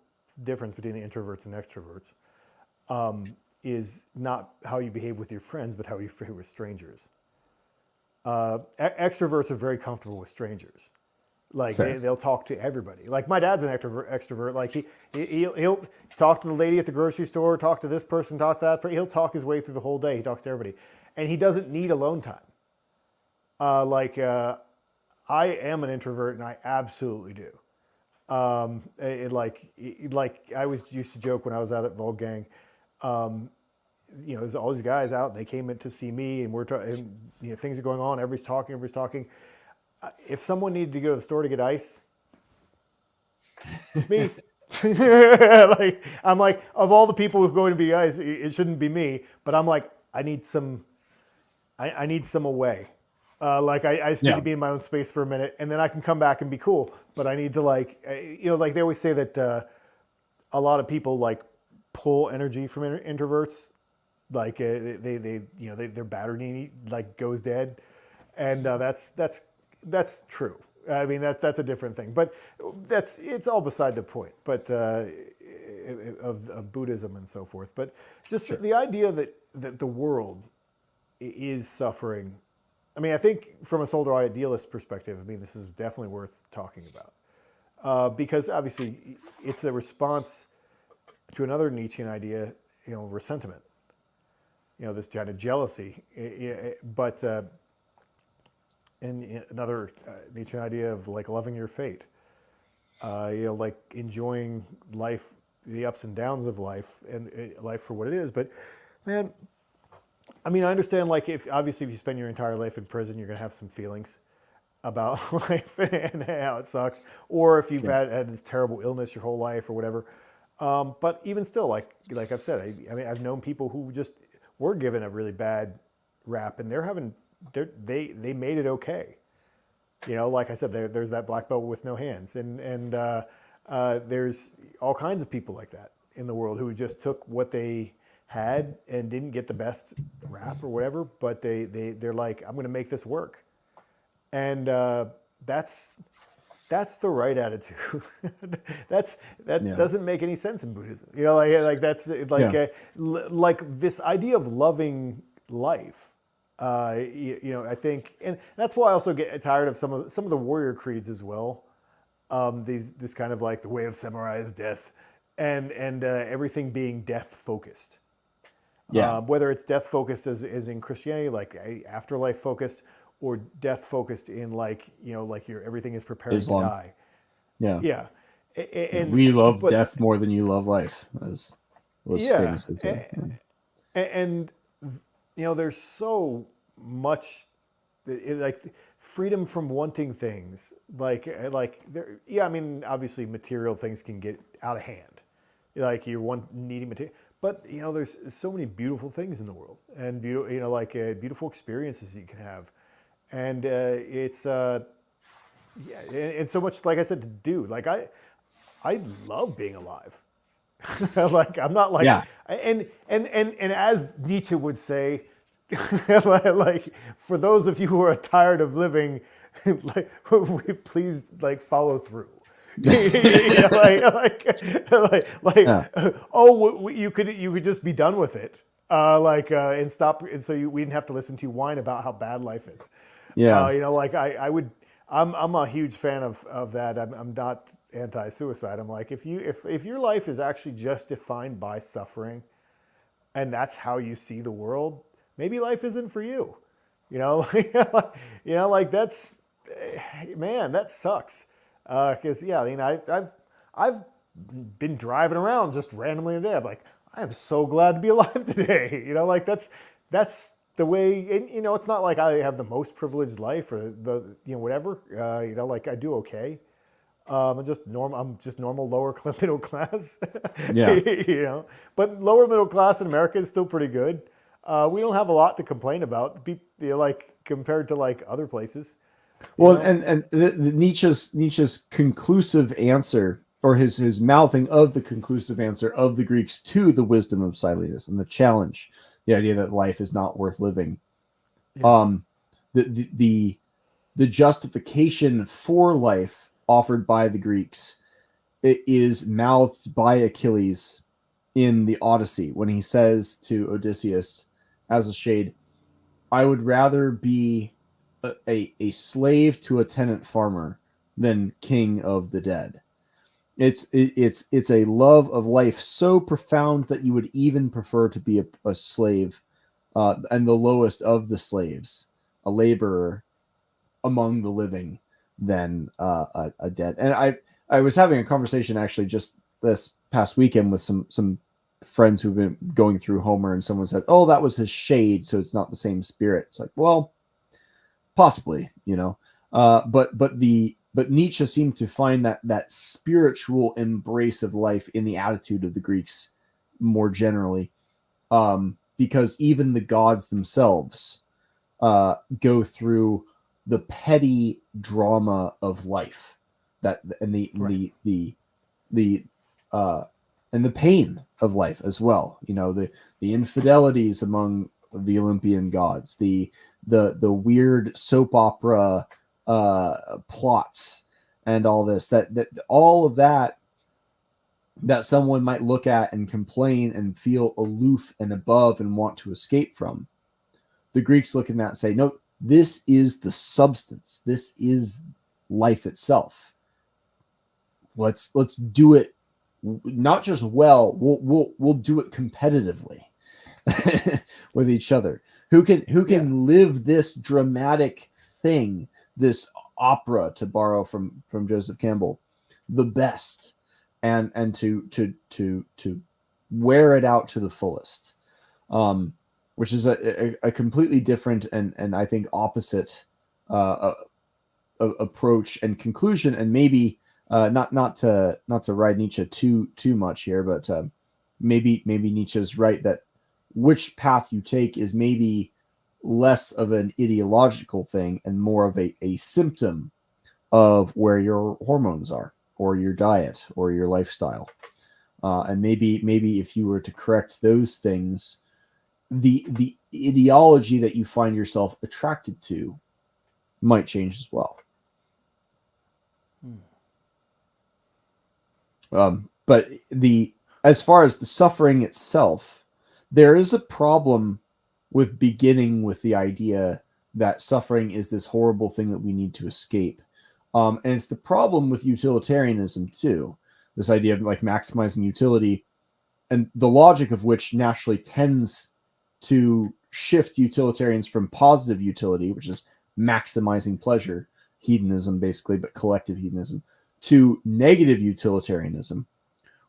difference between the introverts and extroverts is not how you behave with your friends, but how you behave with strangers. Extroverts are very comfortable with strangers. Like they'll talk to everybody. Like my dad's an extrovert. Like he'll talk to the lady at the grocery store, talk to this person, talk to that person. He'll talk his way through the whole day. He talks to everybody, and he doesn't need alone time. I am an introvert, and I absolutely do. Like I was used to joke when I was out at Volgang. There's all these guys out, and they came in to see me, and we're talking. Things are going on. Everybody's talking. If someone needed to go to the store to get ice, it's me. I'm like, of all the people who's going to be ice, it shouldn't be me. But I'm like, I need some away. I just need to be in my own space for a minute, and then I can come back and be cool. But I need to like they always say that a lot of people like pull energy from introverts. Like their battery like goes dead, and that's true. I mean, that's a different thing, but it's all beside the point. But of Buddhism and so forth. But just the idea that the world is suffering. I mean, I think from a Solder idealist perspective, I mean, this is definitely worth talking about because obviously it's a response to another Nietzschean idea, resentment. This kind of jealousy, but. And another Nietzschean idea of like loving your fate, like enjoying life, the ups and downs of life, and life for what it is. But man, I mean, I understand like if you spend your entire life in prison, you're gonna have some feelings about life and how it sucks, or if you've had this terrible illness your whole life or whatever. But even still, like I've said, I mean, I've known people who just were given a really bad rap, and they made it okay. Like I said, there's that black belt with no hands, and there's all kinds of people like that in the world who just took what they had and didn't get the best rap or whatever, but they're like, I'm going to make this work, and that's the right attitude. that doesn't make any sense in Buddhism. That's like this idea of loving life. I think, and that's why I also get tired of some of the warrior creeds as well. This kind of like the way of samurai is death, and everything being death focused. Yeah. Whether it's death focused as in Christianity, like afterlife focused, or death focused in like your everything is preparing Islam. To die. Yeah. Yeah. And we love death more than you love life, as was famously said. And there's so much like freedom from wanting things. Like I mean, obviously material things can get out of hand. Like you needing material, But there's so many beautiful things in the world, and like beautiful experiences you can have, and it's yeah, and so much, like I said, to do. Like I love being alive. Like I'm not like, Yeah. and as Nietzsche would say, like for those of you who are tired of living, like please like follow through. Yeah. Oh, you could just be done with it, and stop, and so we didn't have to listen to you whine about how bad life is. Yeah. Like I would, I'm a huge fan of that. I'm not anti-suicide. I'm like, if your life is actually just defined by suffering, and that's how you see the world, maybe life isn't for you. Like that's, man, that sucks. Because yeah, I've been driving around just randomly today. I'm like, I am so glad to be alive today. Like that's the way. And it's not like I have the most privileged life or the whatever. Like I do okay. I'm just normal lower middle class. Yeah. But lower middle class in America is still pretty good. We don't have a lot to complain about, like compared to like other places. Well, and the Nietzsche's conclusive answer, or his mouthing of the conclusive answer of the Greeks to the wisdom of Silenus and the challenge, the idea that life is not worth living. Yeah. The justification for life offered by the Greeks, it is mouthed by Achilles in the Odyssey when he says to Odysseus, as a shade, I would rather be a slave to a tenant farmer than king of the dead. It's a love of life so profound that you would even prefer to be a slave, and the lowest of the slaves, a laborer among the living, than a dead. And I was having a conversation actually just this past weekend with some friends who've been going through Homer, and someone said, "Oh, that was his shade, so it's not the same spirit." It's like, well, possibly, but Nietzsche seemed to find that spiritual embrace of life in the attitude of the Greeks more generally, because even the gods themselves go through the petty drama of life, that and the pain of life as well. The infidelities among the Olympian gods, the weird soap opera plots, and all this, that all of that someone might look at and complain and feel aloof and above and want to escape from. The Greeks look at that and say, no, this is the substance. This is life itself. Let's do it. Not just well, we'll do it competitively with each other. Who can live this dramatic thing, this opera, to borrow from Joseph Campbell, the best, and to wear it out to the fullest, which is a completely different and I think opposite approach and conclusion, and maybe not to ride Nietzsche too much here, but maybe Nietzsche's right that which path you take is maybe less of an ideological thing and more of a symptom of where your hormones are, or your diet, or your lifestyle. And maybe if you were to correct those things, the ideology that you find yourself attracted to might change as well. But as far as the suffering itself, there is a problem with beginning with the idea that suffering is this horrible thing that we need to escape. And it's the problem with utilitarianism too. This idea of like maximizing utility, and the logic of which naturally tends to shift utilitarians from positive utility, which is maximizing pleasure, hedonism basically, but collective hedonism, to negative utilitarianism,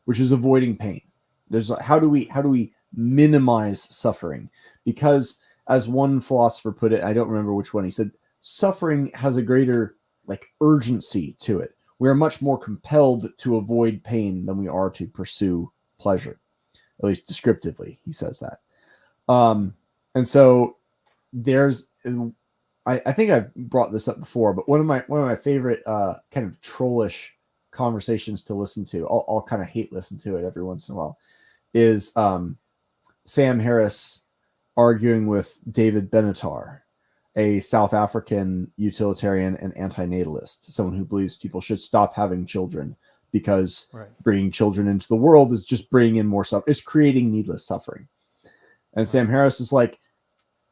which is avoiding pain. There's how do we minimize suffering? Because as one philosopher put it, I don't remember which one, he said, suffering has a greater like urgency to it. We are much more compelled to avoid pain than we are to pursue pleasure. At least descriptively, he says that. And so there's, I think I've brought this up before, but one of my favorite kind of trollish conversations to listen to, I'll kind of hate listen to it every once in a while, is Sam Harris arguing with David Benatar, a South African utilitarian and antinatalist, someone who believes people should stop having children because bringing children into the world is just bringing in more suffering. It's creating needless suffering. And Sam Harris is like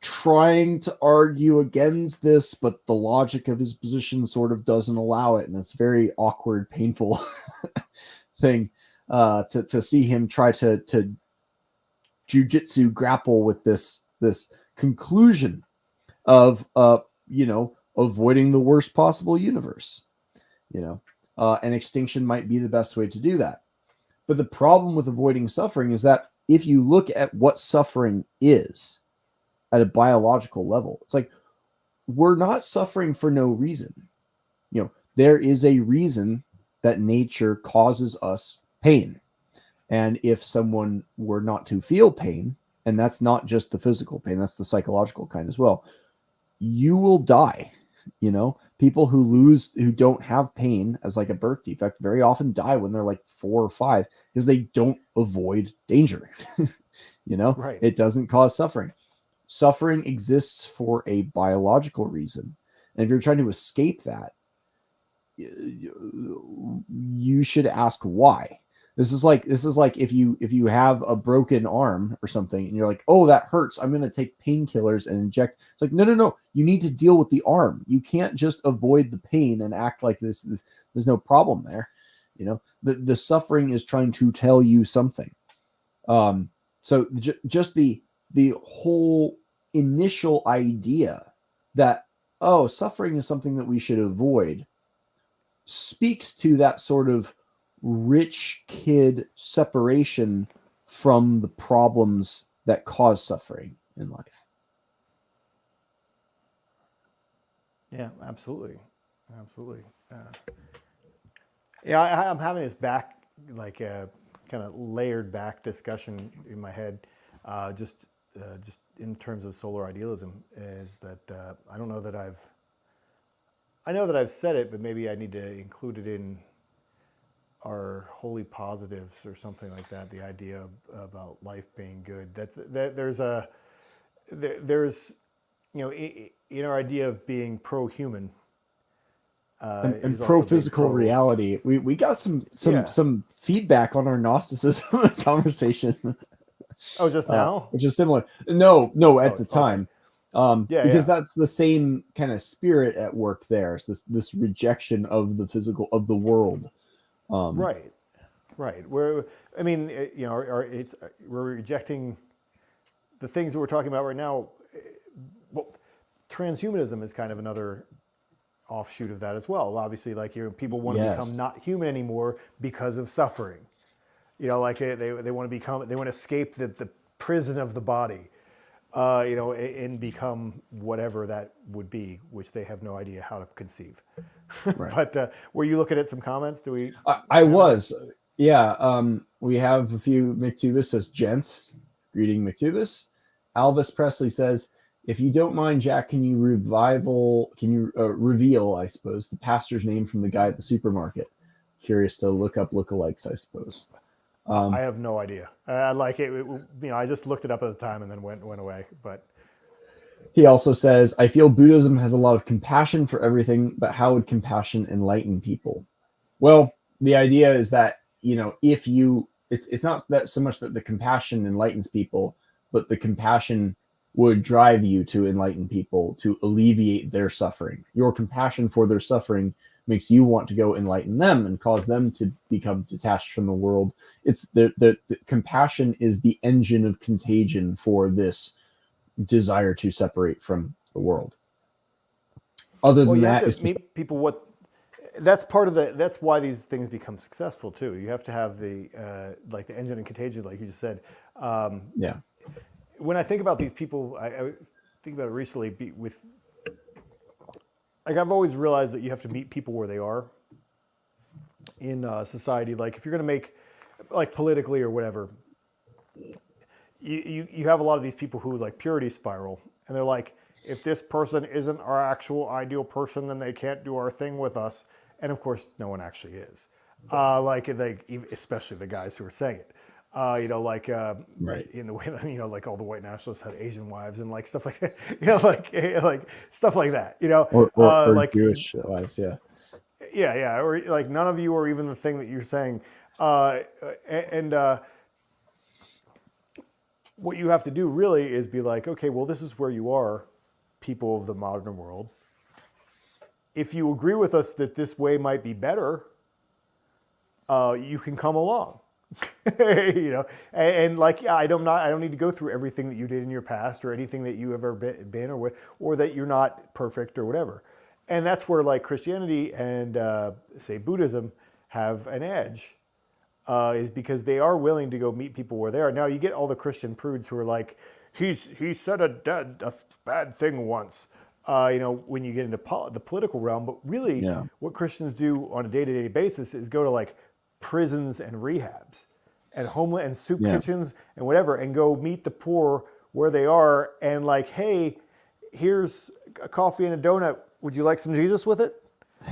trying to argue against this, but the logic of his position sort of doesn't allow it. And it's very awkward, painful thing to see him try to jujitsu grapple with this conclusion of avoiding the worst possible universe. And extinction might be the best way to do that. But the problem with avoiding suffering is that if you look at what suffering is at a biological level, it's like we're not suffering for no reason. There is a reason that nature causes us pain. And if someone were not to feel pain, and that's not just the physical pain, that's the psychological kind as well, you will die. People who don't have pain as like a birth defect very often die when they're like 4 or 5 because they don't avoid danger. It doesn't cause suffering. Suffering exists for a biological reason. And if you're trying to escape that, you should ask why. This is like if you have a broken arm or something and you're like, oh, that hurts, I'm going to take painkillers and inject. It's like, no. You need to deal with the arm. You can't just avoid the pain and act like this. There's no problem there. The suffering is trying to tell you something. So just the whole initial idea that, oh, suffering is something that we should avoid speaks to that sort of rich kid separation from the problems that cause suffering in life. Yeah, absolutely. I'm having this back, like kind of layered back discussion in my head, just in terms of solar idealism. Is that I don't know that I know that I've said it, but maybe I need to include it in our holy positives or something like that. The idea about life being good. There's in our idea of being pro-human and pro-physical reality. We got some feedback on our Gnosticism conversation. Oh, just now? Which is similar. No, at the time. Because that's the same kind of spirit at work there. It's this rejection of the physical, of the world. Right. We're rejecting the things that we're talking about right now. Well, transhumanism is kind of another offshoot of that as well. Obviously, people want to become not human anymore because of suffering. They want to escape the prison of the body, and become whatever that would be, which they have no idea how to conceive. Right. But were you looking at some comments? Do we? I was. Yeah. We have a few. McTubus says, "Gents, greeting McTubus." Alvis Presley says, "If you don't mind, Jack, can you reveal, I suppose, the pastor's name from the guy at the supermarket? Curious to look up lookalikes, I suppose." I have no idea. I like it. I just looked it up at the time and then went away. But he also says, "I feel Buddhism has a lot of compassion for everything, but how would compassion enlighten people?" Well, the idea is that it's not that so much that the compassion enlightens people, but the compassion would drive you to enlighten people, to alleviate their suffering. Your compassion for their suffering makes you want to go enlighten them and cause them to become detached from the world. It's the compassion is the engine of contagion for this desire to separate from the world. Other than that, it's meet people. That's part of that's why these things become successful too. You have to have the the engine and contagion, like you just said. When I think about these people, I was thinking about it recently I've always realized that you have to meet people where they are in society. Like if you're going to make, like politically or whatever, you have a lot of these people who like purity spiral, and they're like, if this person isn't our actual ideal person, then they can't do our thing with us. And of course, no one actually is. Like they, especially the guys who are saying it. Like Right. in the way that, like all the white nationalists had Asian wives and like stuff like that, like stuff like that, Or like Jewish wives, yeah. yeah, or like none of you are even the thing that you're saying, and what you have to do really is be like, okay, well, this is where you are, people of the modern world. If you agree with us that this way might be better, you can come along. And like, I don't need to go through everything that you did in your past or anything that you have ever been or that you're not perfect or whatever. And that's where like Christianity and say Buddhism have an edge, is because they are willing to go meet people where they are. Now you get all the Christian prudes who are like, he said a bad thing once, when you get into the political realm. But really, what Christians do on a day-to-day basis is go to like prisons and rehabs and homeless and soup kitchens and whatever, and go meet the poor where they are, and like, hey, here's a coffee and a donut. Would you like some Jesus with it?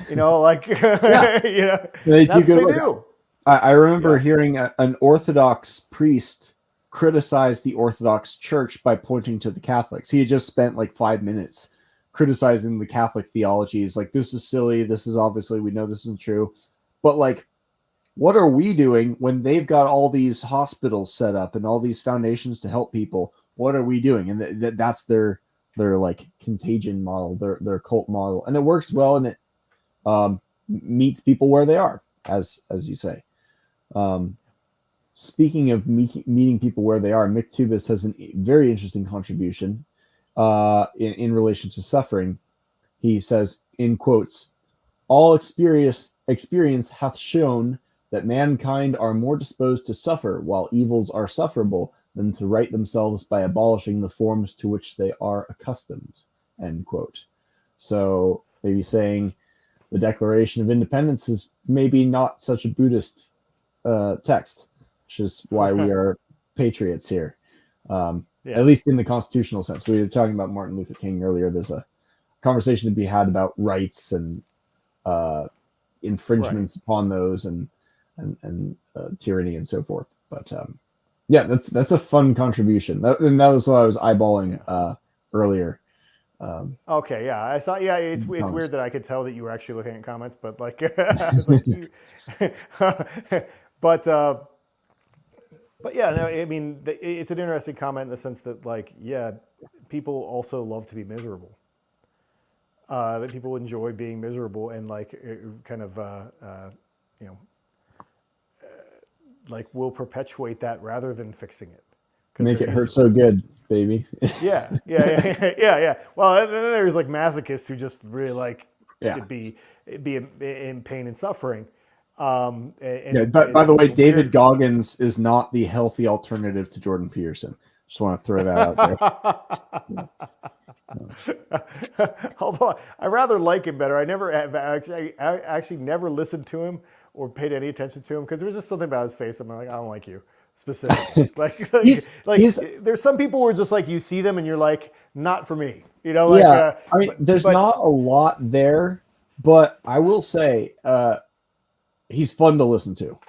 Like, they do good work. I remember hearing an Orthodox priest criticize the Orthodox Church by pointing to the Catholics. He had just spent like 5 minutes criticizing the Catholic theology. He's like, this is silly. This is obviously, we know this isn't true. But like, what are we doing when they've got all these hospitals set up and all these foundations to help people? What are we doing? And that's their like contagion model, their cult model. And it works well, and it meets people where they are, as you say. Speaking of meeting people where they are, Mick Tubis has a very interesting contribution in relation to suffering. He says, in quotes, all experience hath shown that mankind are more disposed to suffer while evils are sufferable than to right themselves by abolishing the forms to which they are accustomed, end quote. So maybe saying the Declaration of Independence is maybe not such a Buddhist text, which is why we are patriots here. At least in the constitutional sense. We were talking about Martin Luther King earlier. There's a conversation to be had about rights and infringements upon those and tyranny and so forth. But that's a fun contribution. And that was what I was eyeballing earlier. Okay, yeah, I saw. Yeah, it's weird that I could tell that you were actually looking at comments, but like, I was like but yeah, no, I mean, it's an interesting comment in the sense that, like, yeah, people also love to be miserable. That people enjoy being miserable, and like, kind of, like, will perpetuate that rather than fixing it. Make it hurt so good, baby. Yeah. Well, then there's like masochists who just really like to be in pain and suffering. But by the way, David Goggins is not the healthy alternative to Jordan Peterson. Just want to throw that out there. Although I rather like him better. I never have actually never listened to him or paid any attention to him because there was just something about his face. I'm like, I don't like you specifically. There's some people who are just like, you see them and you're like, not for me. I mean, there's not a lot there, but I will say he's fun to listen to.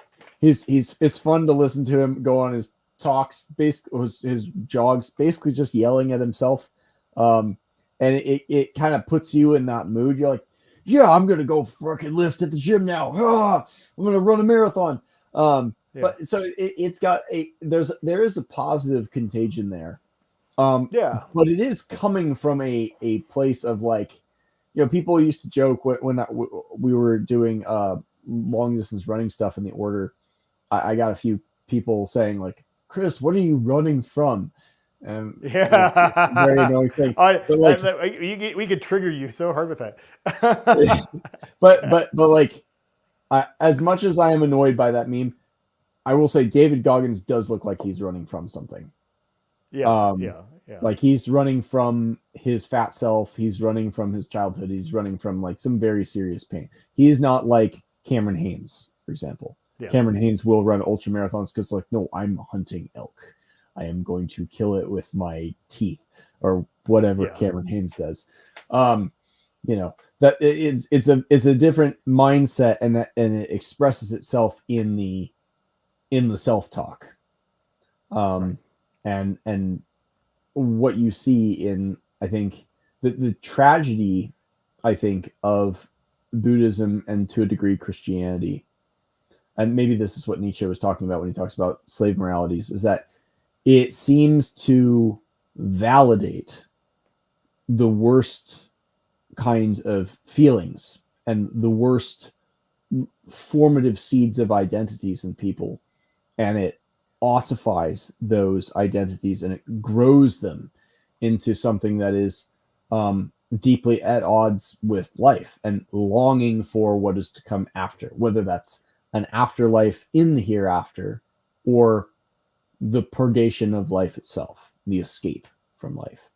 It's fun to listen to him go on his talks, basically his jogs, basically just yelling at himself. And it kind of puts you in that mood. You're like, yeah, I'm gonna go fucking lift at the gym now. I'm gonna run a marathon. But so it's got there is a positive contagion there. But it is coming from a place of like, people used to joke when we were doing long distance running stuff in the order. I got a few people saying like, Chris, what are you running from? And very annoying thing. We could trigger you so hard with that. but like, as much as I am annoyed by that meme, I will say David Goggins does look like he's running from something. Yeah. Like he's running from his fat self. He's running from his childhood. He's running from like some very serious pain. He is not like Cameron Hanes, for example. Cameron Hanes will run ultra marathons because like, no, I'm hunting elk. I am going to kill it with my teeth, or whatever Cameron Hanes does. That it's a different mindset, and it expresses itself in the self-talk. And what you see in, I think, the tragedy, I think, of Buddhism and to a degree Christianity, and maybe this is what Nietzsche was talking about when he talks about slave moralities, is that it seems to validate the worst kinds of feelings and the worst formative seeds of identities in people, and it ossifies those identities and it grows them into something that is deeply at odds with life and longing for what is to come after, whether that's an afterlife in the hereafter or the purgation of life itself, the escape from life.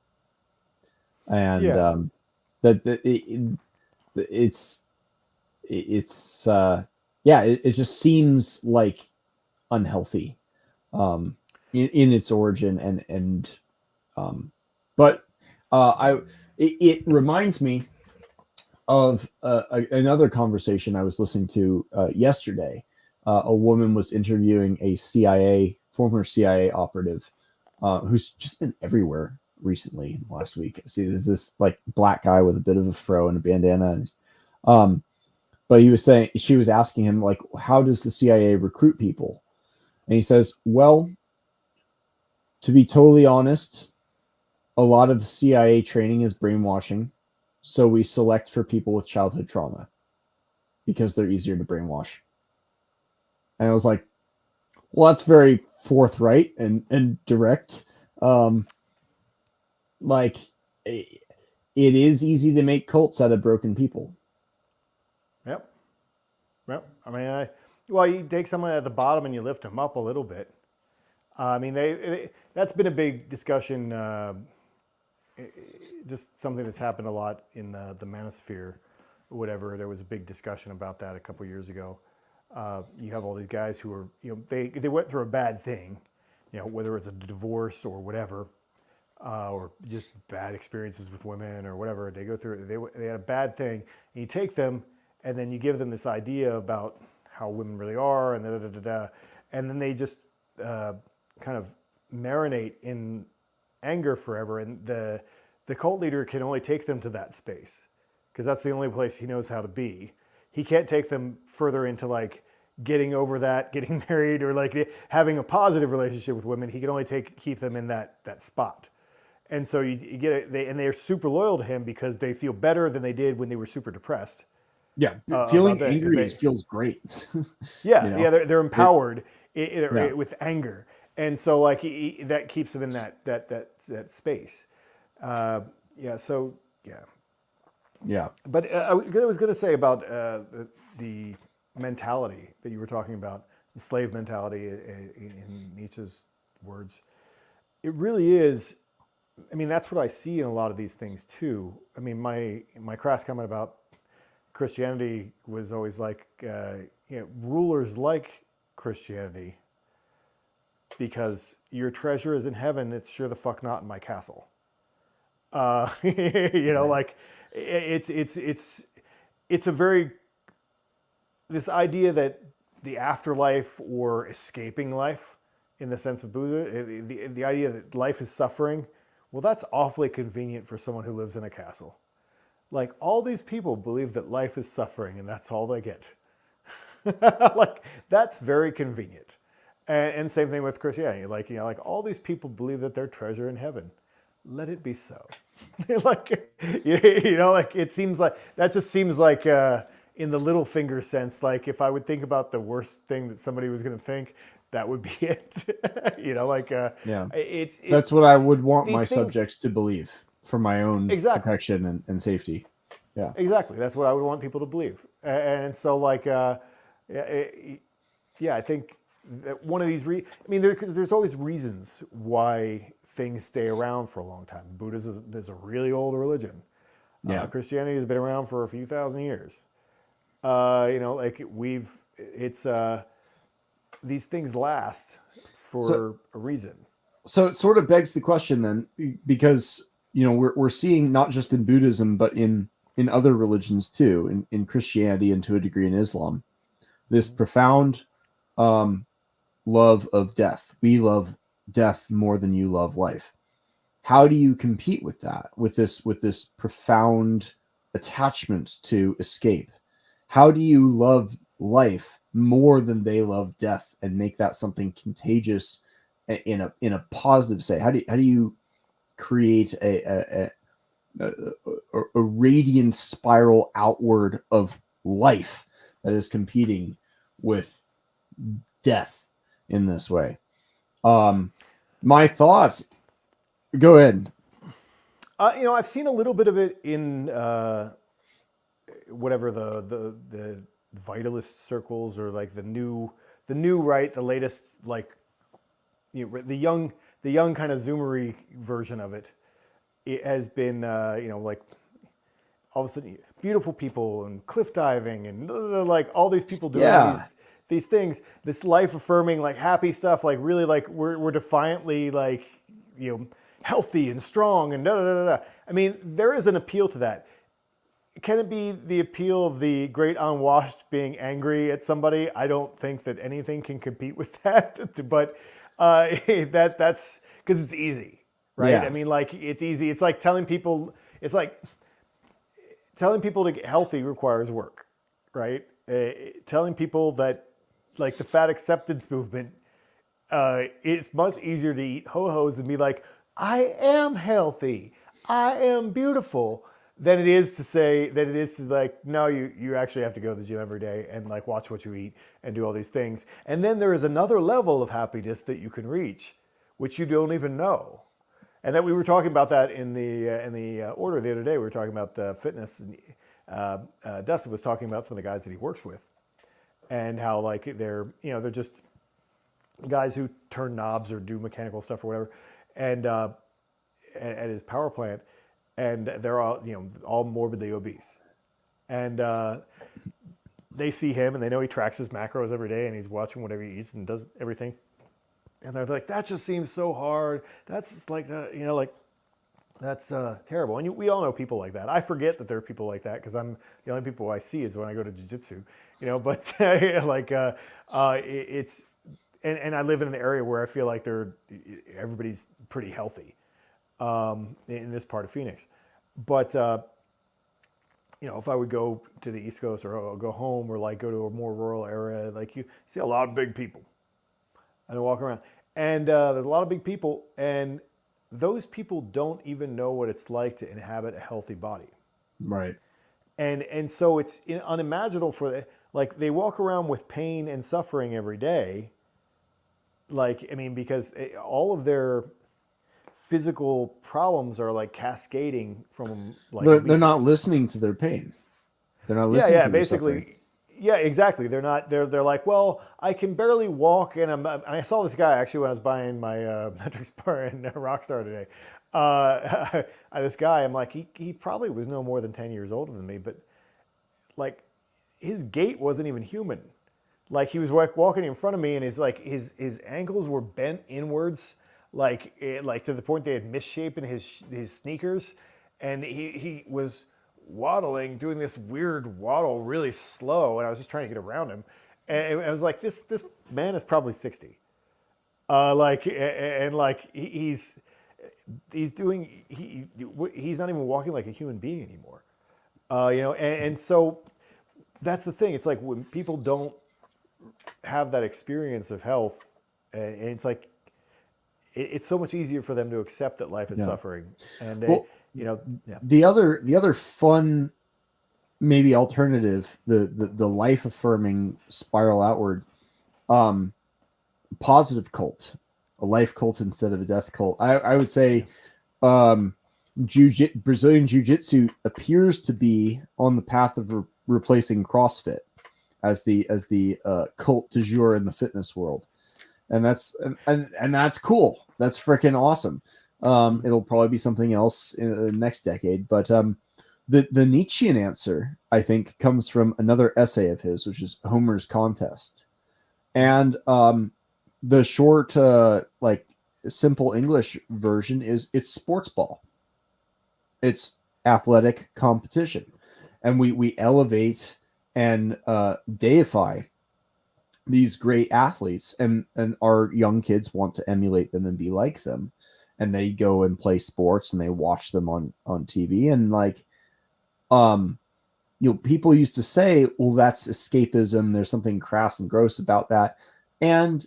And it just seems like unhealthy in its origin, but it reminds me of another conversation I was listening to yesterday. A woman was interviewing a former CIA operative who's just been everywhere recently last week. See, there's this like black guy with a bit of a fro and a bandana, but she was asking him, like, how does the CIA recruit people? And he says, well, to be totally honest, a lot of the CIA training is brainwashing. So we select for people with childhood trauma because they're easier to brainwash. And I was like, well, that's very forthright and direct. Like, it is easy to make cults out of broken people. Yep. I mean, you take someone at the bottom and you lift them up a little bit. I mean, that's been a big discussion. Just something that's happened a lot in the manosphere, or whatever. There was a big discussion about that a couple years ago. You have all these guys who are, they went through a bad thing, whether it's a divorce or whatever, or just bad experiences with women or whatever. They go through, they had a bad thing, and you take them, and then you give them this idea about how women really are, and and then they just kind of marinate in anger forever, and the cult leader can only take them to that space because that's the only place he knows how to be. He can't take them further into like getting over that, getting married, or like having a positive relationship with women. He can only keep them in that spot. And so you get it, they're super loyal to him because they feel better than they did when they were super depressed. Yeah, feeling angry feels great. They're empowered with anger, and so like that keeps them in that space. But I was going to say about the mentality that you were talking about, the slave mentality in Nietzsche's words. It really is. I mean, that's what I see in a lot of these things too. I mean, my crass comment about Christianity was always like, rulers like Christianity because your treasure is in heaven. It's sure the fuck not in my castle. Like it's a very, this idea that the afterlife or escaping life in the sense of Buddha, the idea that life is suffering. Well, that's awfully convenient for someone who lives in a castle. Like all these people believe that life is suffering and that's all they get. Like that's very convenient. And same thing with Christianity. Like, all these people believe that their treasure in heaven. Let it be so. Like it seems like, that just seems like in the little finger sense, like if I would think about the worst thing that somebody was going to think, that would be it. That's what I would want my subjects to believe for my own protection and safety. Yeah, exactly. That's what I would want people to believe. And so like, I think that one of these, there's always reasons why things stay around for a long time. Buddhism is a really old religion. Christianity has been around for a few thousand years. These things last for a reason. So it sort of begs the question then, because we're seeing not just in Buddhism but in other religions too, in Christianity and to a degree in Islam, this profound love of death. We love death more than you love life. How do you compete with that, with this profound attachment to escape? How do you love life more than they love death and make that something contagious in a positive say? How do you create a radiant spiral outward of life that is competing with death in this way? My thoughts. Go ahead. I've seen a little bit of it in whatever the vitalist circles, or like the new right, the latest, like the young kind of Zoomery version of it. It has been like all of a sudden beautiful people and cliff diving and like all these people doing these things, this life affirming, like happy stuff, like really like we're defiantly like healthy and strong and da da da da. I mean, there is an appeal to that. Can it be the appeal of the great unwashed being angry at somebody? I don't think that anything can compete with that. But that's because it's easy, right? Yeah. I mean, like it's easy. It's like telling people. It's like telling people to get healthy requires work, right? Telling people that, like the fat acceptance movement, it's much easier to eat ho-hos and be like, I am healthy, I am beautiful, than it is to like, no, you actually have to go to the gym every day and like watch what you eat and do all these things. And then there is another level of happiness that you can reach, which you don't even know. And that we were talking about that in the order the other day. We were talking about fitness, and Dustin was talking about some of the guys that he works with, and how like they're just guys who turn knobs or do mechanical stuff or whatever, and at his power plant, and they're all morbidly obese, and they see him and they know he tracks his macros every day and he's watching whatever he eats and does everything, and they're like, that just seems so hard. That's just like like that's terrible. And we all know people like that. I forget that there are people like that because I'm the only people I see is when I go to jiu-jitsu, but like it's. And I live in an area where I feel like everybody's pretty healthy in this part of Phoenix. But, if I would go to the East Coast or go home or like go to a more rural area, like you see a lot of big people and I walk around. And there's a lot of big people, and those people don't even know what it's like to inhabit a healthy body. Right. And so it's unimaginable for them. Like they walk around with pain and suffering every day. Like, I mean, because all of their physical problems are like cascading from like they're not listening to their pain. They're not listening to their basically suffering. Yeah, exactly. They're not. They're like, well, I can barely walk, and I saw this guy actually when I was buying my metrics bar in Rockstar today. This guy, I'm like, he probably was no more than 10 years older than me, but like his gait wasn't even human. Like he was walking in front of me, and his ankles were bent inwards, like to the point they had misshapen his sneakers, and he was waddling, doing this weird waddle, really slow, and I was just trying to get around him, and I was like, this man is probably 60, he's not even walking like a human being anymore, and so that's the thing. It's like when people don't have that experience of health, and it's like it's so much easier for them to accept that life is suffering, and the other fun maybe alternative, the life affirming spiral outward, positive cult, a life cult instead of a death cult. I would say Brazilian Jiu-Jitsu appears to be on the path of replacing CrossFit as the cult du jour in the fitness world, and that's cool. That's freaking awesome. It'll probably be something else in the next decade, but the Nietzschean answer, I think, comes from another essay of his, which is Homer's Contest, and the short simple English version is it's sports ball. It's athletic competition, and we elevate and deify these great athletes, and our young kids want to emulate them and be like them, and they go and play sports and they watch them on TV, and like people used to say, well, that's escapism, there's something crass and gross about that, and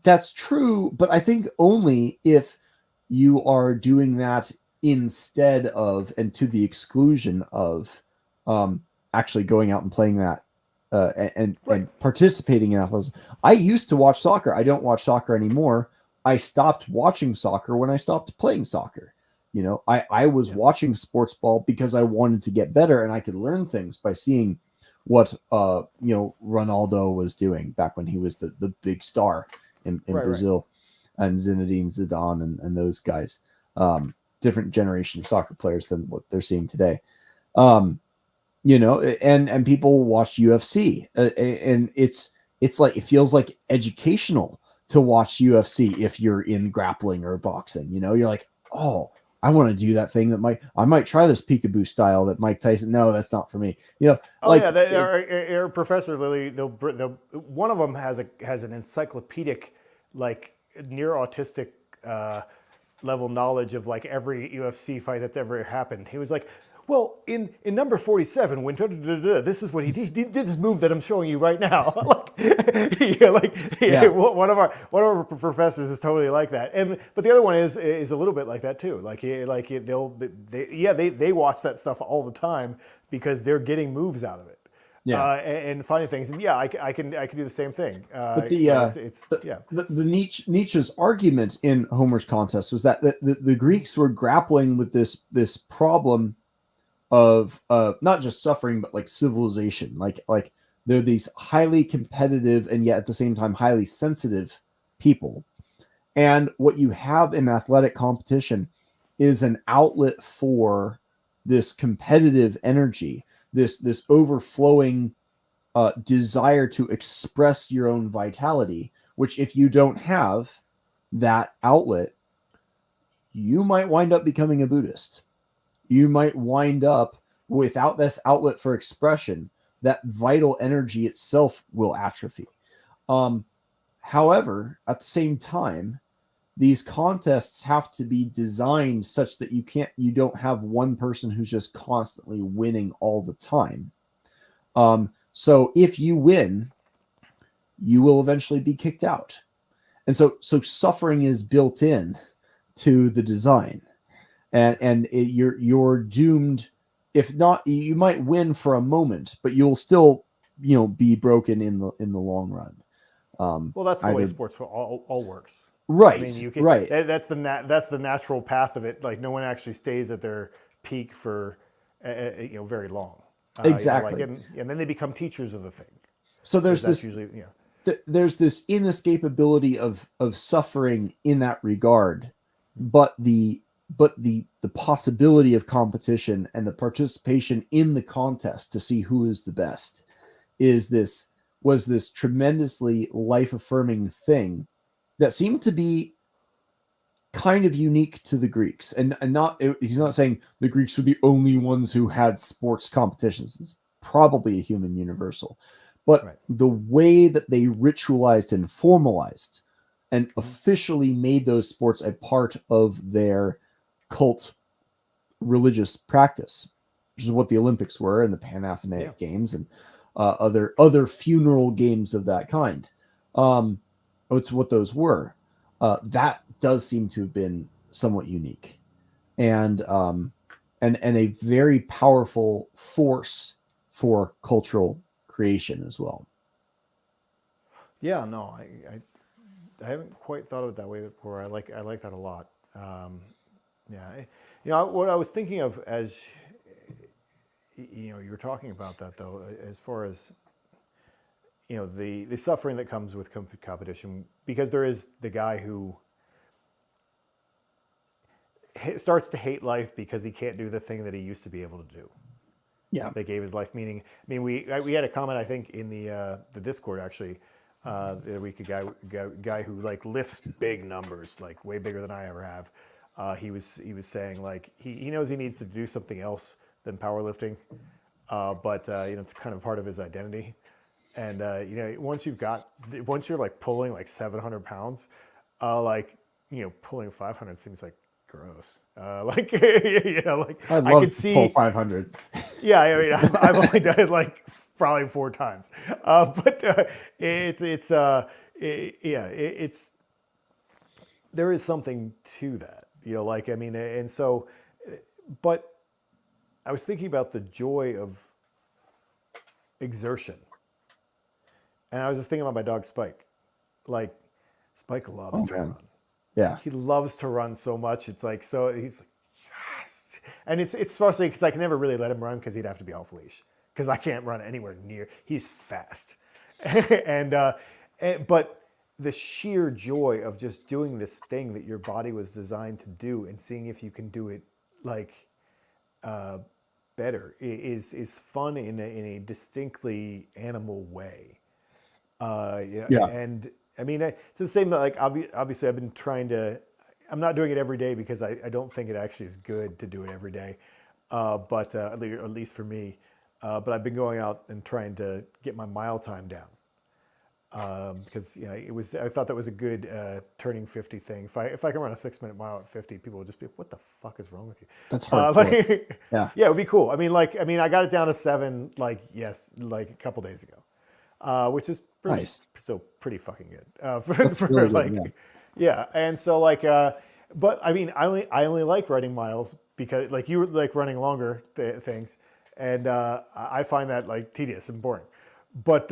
that's true, but I think only if you are doing that instead of and to the exclusion of actually going out and playing that and participating in athleticism. I used to watch soccer. I don't watch soccer anymore. I stopped watching soccer when I stopped playing soccer. I was watching sports ball because I wanted to get better, and I could learn things by seeing what Ronaldo was doing back when he was the big star in Brazil, and Zinedine Zidane and those guys. Different generation of soccer players than what they're seeing today. And people watch UFC, and it's like, it feels like educational to watch UFC if you're in grappling or boxing. You're like, oh, I want to do that thing I might try this peekaboo style that Mike Tyson. No, that's not for me. Our professor Lily, one of them has an encyclopedic, like, near autistic level knowledge of like every UFC fight that's ever happened. He was like, well, in number 47, when this is what he did. He did this move that I'm showing you right now. One of our professors is totally like that. But the other one is a little bit like that too. They watch that stuff all the time because they're getting moves out of it. And finding things. And I can do the same thing. But Nietzsche's argument in Homer's Contest was that the Greeks were grappling with this problem of not just suffering, but like civilization. Like they're these highly competitive and yet at the same time highly sensitive people. And what you have in athletic competition is an outlet for this competitive energy, this overflowing desire to express your own vitality, which if you don't have that outlet, you might wind up becoming a Buddhist. You might wind up without this outlet for expression. That vital energy itself will atrophy. However, at the same time, these contests have to be designed such that you don't have one person who's just constantly winning all the time. So if you win, you will eventually be kicked out. And so suffering is built in to the design, and you're doomed. If not, you might win for a moment, but you'll still, be broken in the long run. Well, that's the way sports all works. Right. I mean, right. That's the natural path of it. Like, no one actually stays at their peak for very long. Exactly. And then they become teachers of the thing. So there's this inescapability of suffering in that regard, but the possibility of competition and the participation in the contest to see who is the best was this tremendously life-affirming thing that seemed to be kind of unique to the Greeks, and he's not saying the Greeks were the only ones who had sports competitions. It's probably a human universal, but the way that they ritualized and formalized and officially made those sports a part of their cult religious practice, which is what the Olympics were and the Pan-Athenaic Games and other funeral games of that kind. It's what those were. That does seem to have been somewhat unique, and a very powerful force for cultural creation as well. Yeah, no, I haven't quite thought of it that way before. I like that a lot. What I was thinking of as you were talking about that, though, as far as the suffering that comes with competition, because there is the guy who starts to hate life because he can't do the thing that he used to be able to do. Yeah, they gave his life meaning. I mean, we had a comment, I think, in the Discord, actually, The other week, a guy who like lifts big numbers, like way bigger than I ever have. He was saying like he knows he needs to do something else than powerlifting, but it's kind of part of his identity. And once you're like pulling like 700 pounds, pulling 500 seems like gross. Like like I'd I love could to see pull 500. Yeah, I mean, I've only done it like probably 4 times, but it's there is something to that, like I mean, and so, but I was thinking about the joy of exertion, and I was just thinking about my dog Spike. Like, Spike loves to run. Yeah, He loves to run so much. It's like so he's like, yes, and it's frustrating because I can never really let him run because he'd have to be off leash because I can't run anywhere near. He's fast, but the sheer joy of just doing this thing that your body was designed to do and seeing if you can do it like better is fun in a distinctly animal way. And I mean, it's the same. Like obviously, I've been trying to. I'm not doing it every day because I don't think it actually is good to do it every day. But at least for me. But I've been going out and trying to get my mile time down. Because I thought that was a good turning 50 thing. If I can run a 6-minute mile at 50, people would just be like, "What the fuck is wrong with you?" That's hard. Yeah, it would be cool. I mean, I got it down to 7, like a couple days ago, which is pretty, nice. So pretty fucking good. That's really good, yeah. And so but I mean, I only like running miles because like you like running longer things, and I find that like tedious and boring. But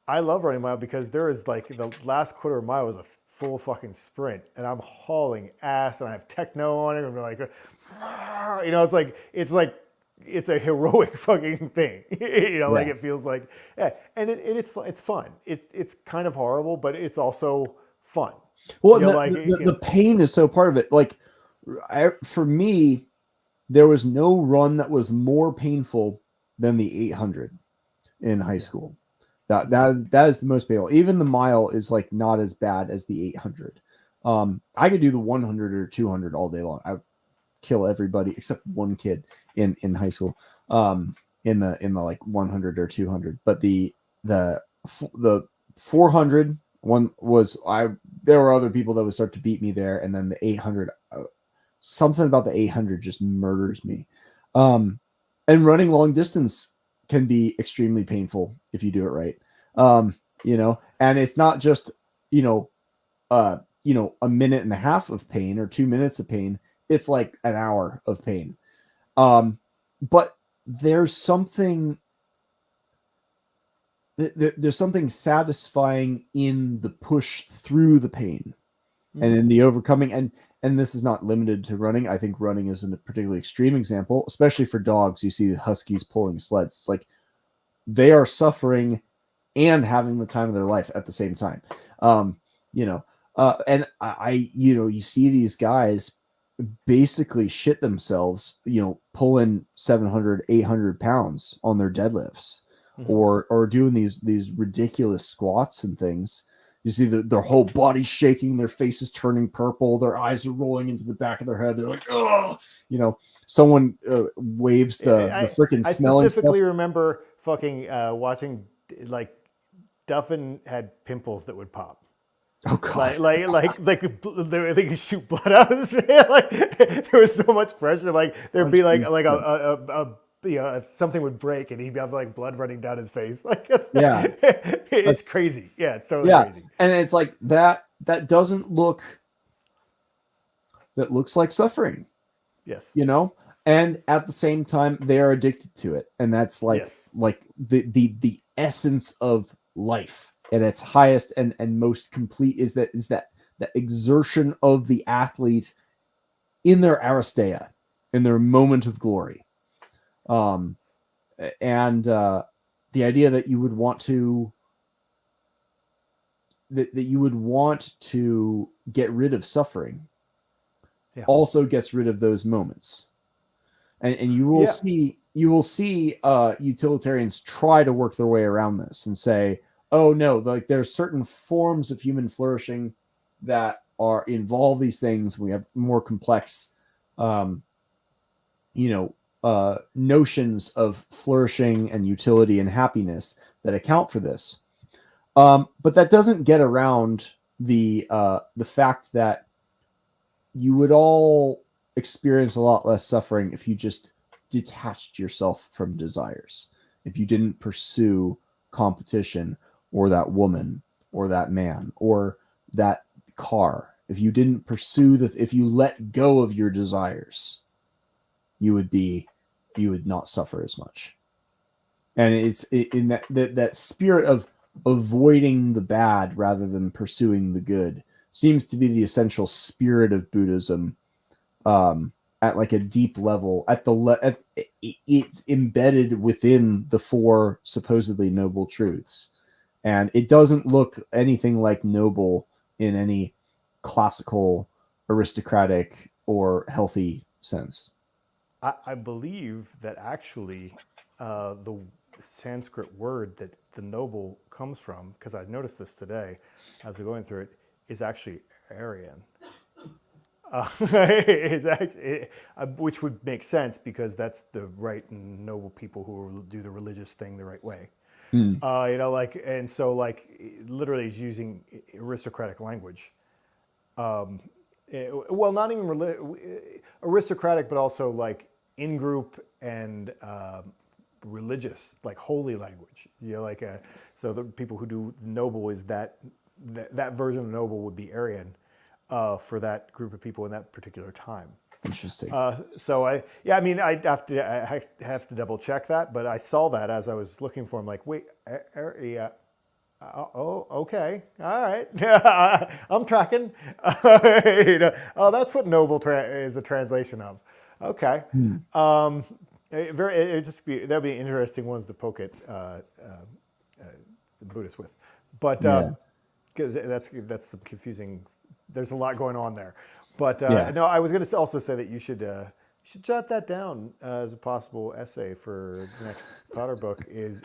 I love running mile because there is like the last quarter mile was a full fucking sprint, and I'm hauling ass, and I have techno on it, and I'm like, it's a heroic fucking thing, like it feels like, yeah, and it's fun. It's kind of horrible, but it's also fun. Well, the pain is so part of it. Like, for me, there was no run that was more painful than the 800 in high school. That is the most painful. Even the mile is like not as bad as the 800. I could do the 100 or 200 all day long. I would kill everybody except one kid in high school. In the like 100 or 200, but the 400 one was there were other people that would start to beat me there, and then the 800, something about the 800 just murders me. And running long distance can be extremely painful if you do it right. And it's not just a minute and a half of pain or 2 minutes of pain. It's like an hour of pain. But there's something satisfying in the push through the pain and in the overcoming. And this is not limited to running. I think running is a particularly extreme example, especially for dogs. You see the huskies pulling sleds. It's like they are suffering and having the time of their life at the same time. And you see these guys basically shit themselves, pulling 700, 800 pounds on their deadlifts, or doing these ridiculous squats and things. You see their whole body shaking, their faces turning purple, their eyes are rolling into the back of their head. They're like, oh, someone waves the freaking smelling. I specifically remember fucking watching, like, Duffin had pimples that would pop. Oh god! Like they could shoot blood out of his face. Like, there was so much pressure. Like, there'd be like something would break and he'd have like blood running down his face. Like, yeah, it's crazy. Yeah, it's totally crazy. And it's like that doesn't look. That looks like suffering. Yes. And at the same time they are addicted to it, and that's like the essence of life. At its highest and most complete is that exertion of the athlete in their aristeia, in their moment of glory. And the idea that you would want to get rid of suffering also gets rid of those moments. And you will see utilitarians try to work their way around this and say, oh no, like there are certain forms of human flourishing that involve these things. We have more complex, um, notions of flourishing and utility and happiness that account for this. But that doesn't get around the fact that you would all experience a lot less suffering if you just detached yourself from desires. If you didn't pursue competition or that woman or that man or that car, if you didn't pursue if you let go of your desires, you would not suffer as much. And it's in that spirit of avoiding the bad rather than pursuing the good seems to be the essential spirit of Buddhism, at like a deep level. It's embedded within the four supposedly noble truths, and it doesn't look anything like noble in any classical, aristocratic, or healthy sense. I believe that actually the Sanskrit word that the noble comes from, because I noticed this today as we're going through it, is actually Aryan. Is actually, which would make sense because that's the right and noble people who do the religious thing the right way. And so literally he's using aristocratic language. Well, not even aristocratic, but also like in group and religious, like holy language. So the people who do noble is that version of noble would be Aryan for that group of people in that particular time. Interesting. So I have to double check that, but I saw that as I was looking for him. Like, wait, yeah. Oh, okay, all right. I'm tracking. That's what noble is a translation of. Okay. That'd be interesting ones to poke at the Buddhists with, but because that's some confusing. There's a lot going on there, but no, I was going to also say that you should jot that down as a possible essay for the next Potter book. Is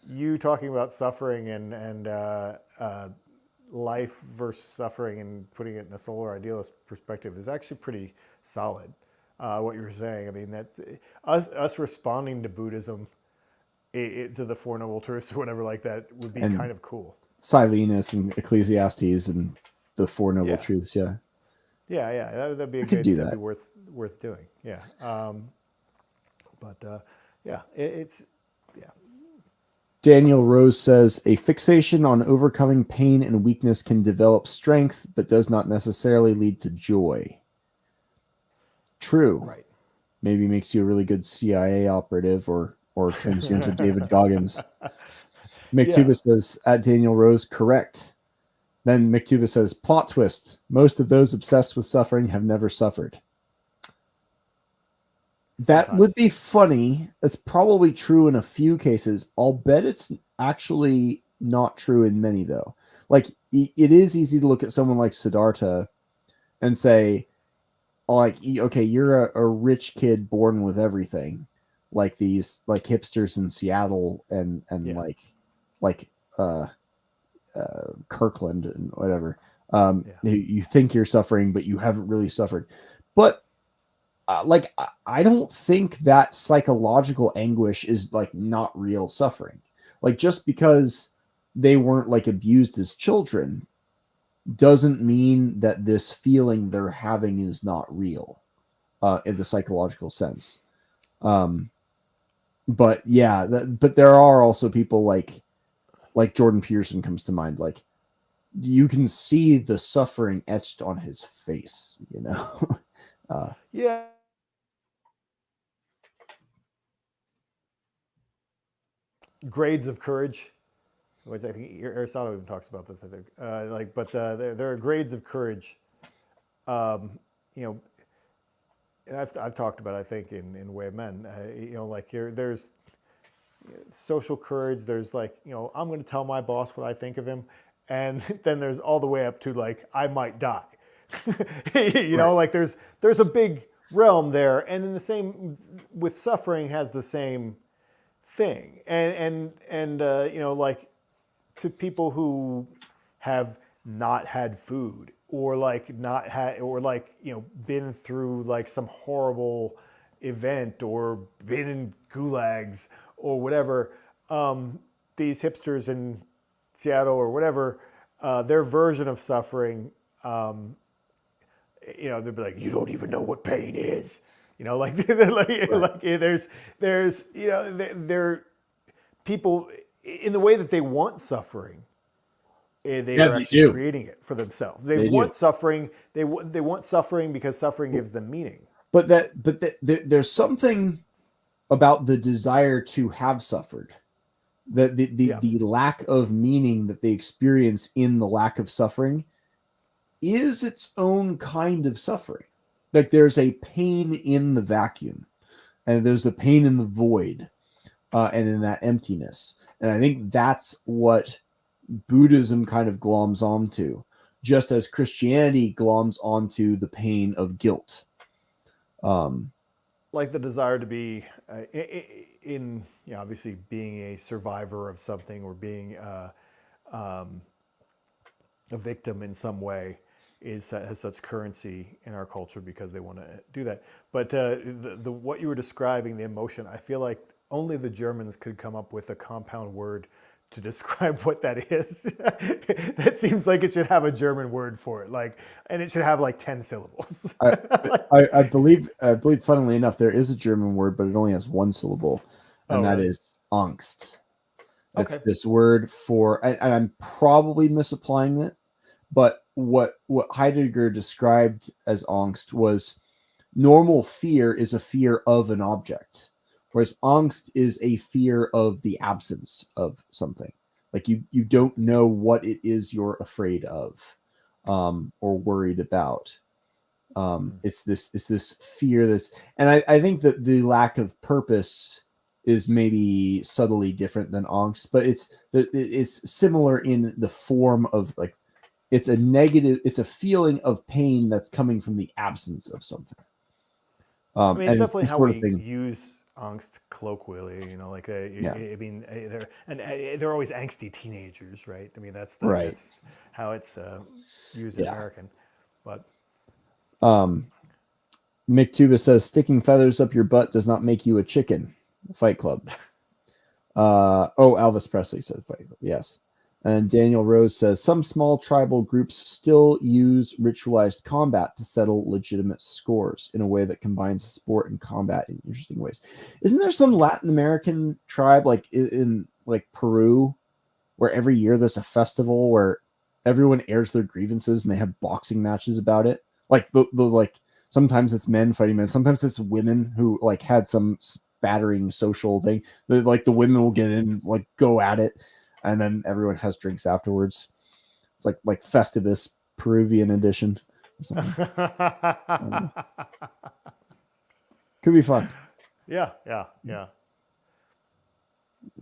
you talking about suffering and life versus suffering and putting it in a solar idealist perspective is actually pretty solid. What you were saying, I mean, that's us responding to Buddhism, to the Four Noble Truths or whatever like that would be kind of cool. Silenus and Ecclesiastes and the Four Noble Truths, yeah, that'd be that'd be worth doing, it's. Daniel Rose says, a fixation on overcoming pain and weakness can develop strength, but does not necessarily lead to joy. True. Right. Maybe makes you a really good CIA operative or turns you into David Goggins. Miktuba says, at Daniel Rose, correct. Then Miktuba says, plot twist. Most of those obsessed with suffering have never suffered. That would be funny. It's probably true in a few cases. I'll bet it's actually not true in many, though. Like, it is easy to look at someone like Siddhartha and say, like, okay, you're a rich kid born with everything, like these like hipsters in Seattle and Kirkland and whatever. You think you're suffering, but you haven't really suffered. But I don't think that psychological anguish is like not real suffering. Like, just because they weren't like abused as children doesn't mean that this feeling they're having is not real in the psychological sense. But yeah, but there are also people like Jordan Peterson comes to mind. Like, you can see the suffering etched on his face, you know? Yeah. Grades of courage, which I think Aristotle even talks about this, I think. There are grades of courage. And I've talked about, I think, in Way of Men. There's social courage. There's I'm going to tell my boss what I think of him, and then there's all the way up to like I might die. There's a big realm there, and in the same with suffering has the same thing, and to people who have not had food, or like not had, or like, been through like some horrible event, or been in gulags or whatever. These hipsters in Seattle or whatever, their version of suffering, they'd be like, you don't even know what pain is. Like, like, Right. like there's, they're people in the way that they want suffering. They Yeah, are they actually do. creating it for themselves. They They do. want suffering. They want suffering because suffering gives them meaning. But there's something about the desire to have suffered, the lack of meaning that they experience in the lack of suffering is its own kind of suffering. Like, there's a pain in the vacuum, and there's a pain in the void, and in that emptiness. And I think that's what Buddhism kind of gloms onto, just as Christianity gloms onto the pain of guilt. Like the desire to be in, obviously being a survivor of something, or being a victim in some way, has such currency in our culture because they want to do that. But the what you were describing, the emotion, I feel like only the Germans could come up with a compound word to describe what that is. That seems like it should have a German word for it, like, and it should have like 10 syllables. I believe, funnily enough, there is a German word, but it only has one syllable, and that is Angst. It's this word for, and I'm probably misapplying it, but what Heidegger described as Angst was normal fear is a fear of an object, whereas Angst is a fear of the absence of something. Like, you don't know what it is you're afraid of, or worried about. It's this fear, and I think that the lack of purpose is maybe subtly different than Angst, but it's similar in the form of, like, it's a feeling of pain that's coming from the absence of something. I mean, it's and definitely this how sort we of thing. use angst colloquially. Like, Yeah. I mean, they're always angsty teenagers, right? I mean, that's Right. that's how it's used in American. But Mick Tuba says sticking feathers up your butt does not make you a chicken. Fight Club. Elvis Presley said Fight Club. Yes. And Daniel Rose says some small tribal groups still use ritualized combat to settle legitimate scores in a way that combines sport and combat in interesting ways. Isn't there some Latin American tribe, like in like Peru, where every year there's a festival where everyone airs their grievances and they have boxing matches about it? Like the like sometimes it's men fighting men, sometimes it's women who like had some battering social thing. Like the women will get in, like go at it, and then everyone has drinks afterwards. It's like Festivus Peruvian edition or something. Could be fun. Yeah.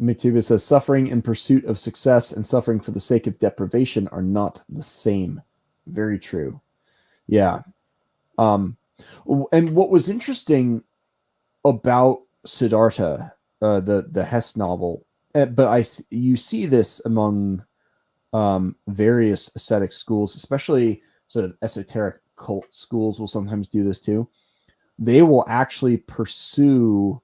Mituba says suffering in pursuit of success and suffering for the sake of deprivation are not the same. Very true. Yeah. And what was interesting about Siddhartha, the Hess novel, but you see this among various ascetic schools, especially sort of esoteric cult schools will sometimes do this too. They will actually pursue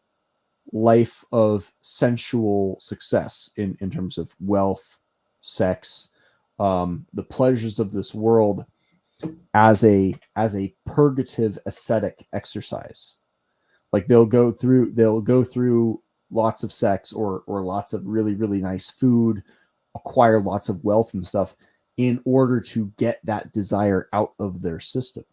life of sensual success in terms of wealth, sex, the pleasures of this world as a purgative ascetic exercise. Like they'll go through lots of sex or lots of really, really nice food, acquire lots of wealth and stuff in order to get that desire out of their system.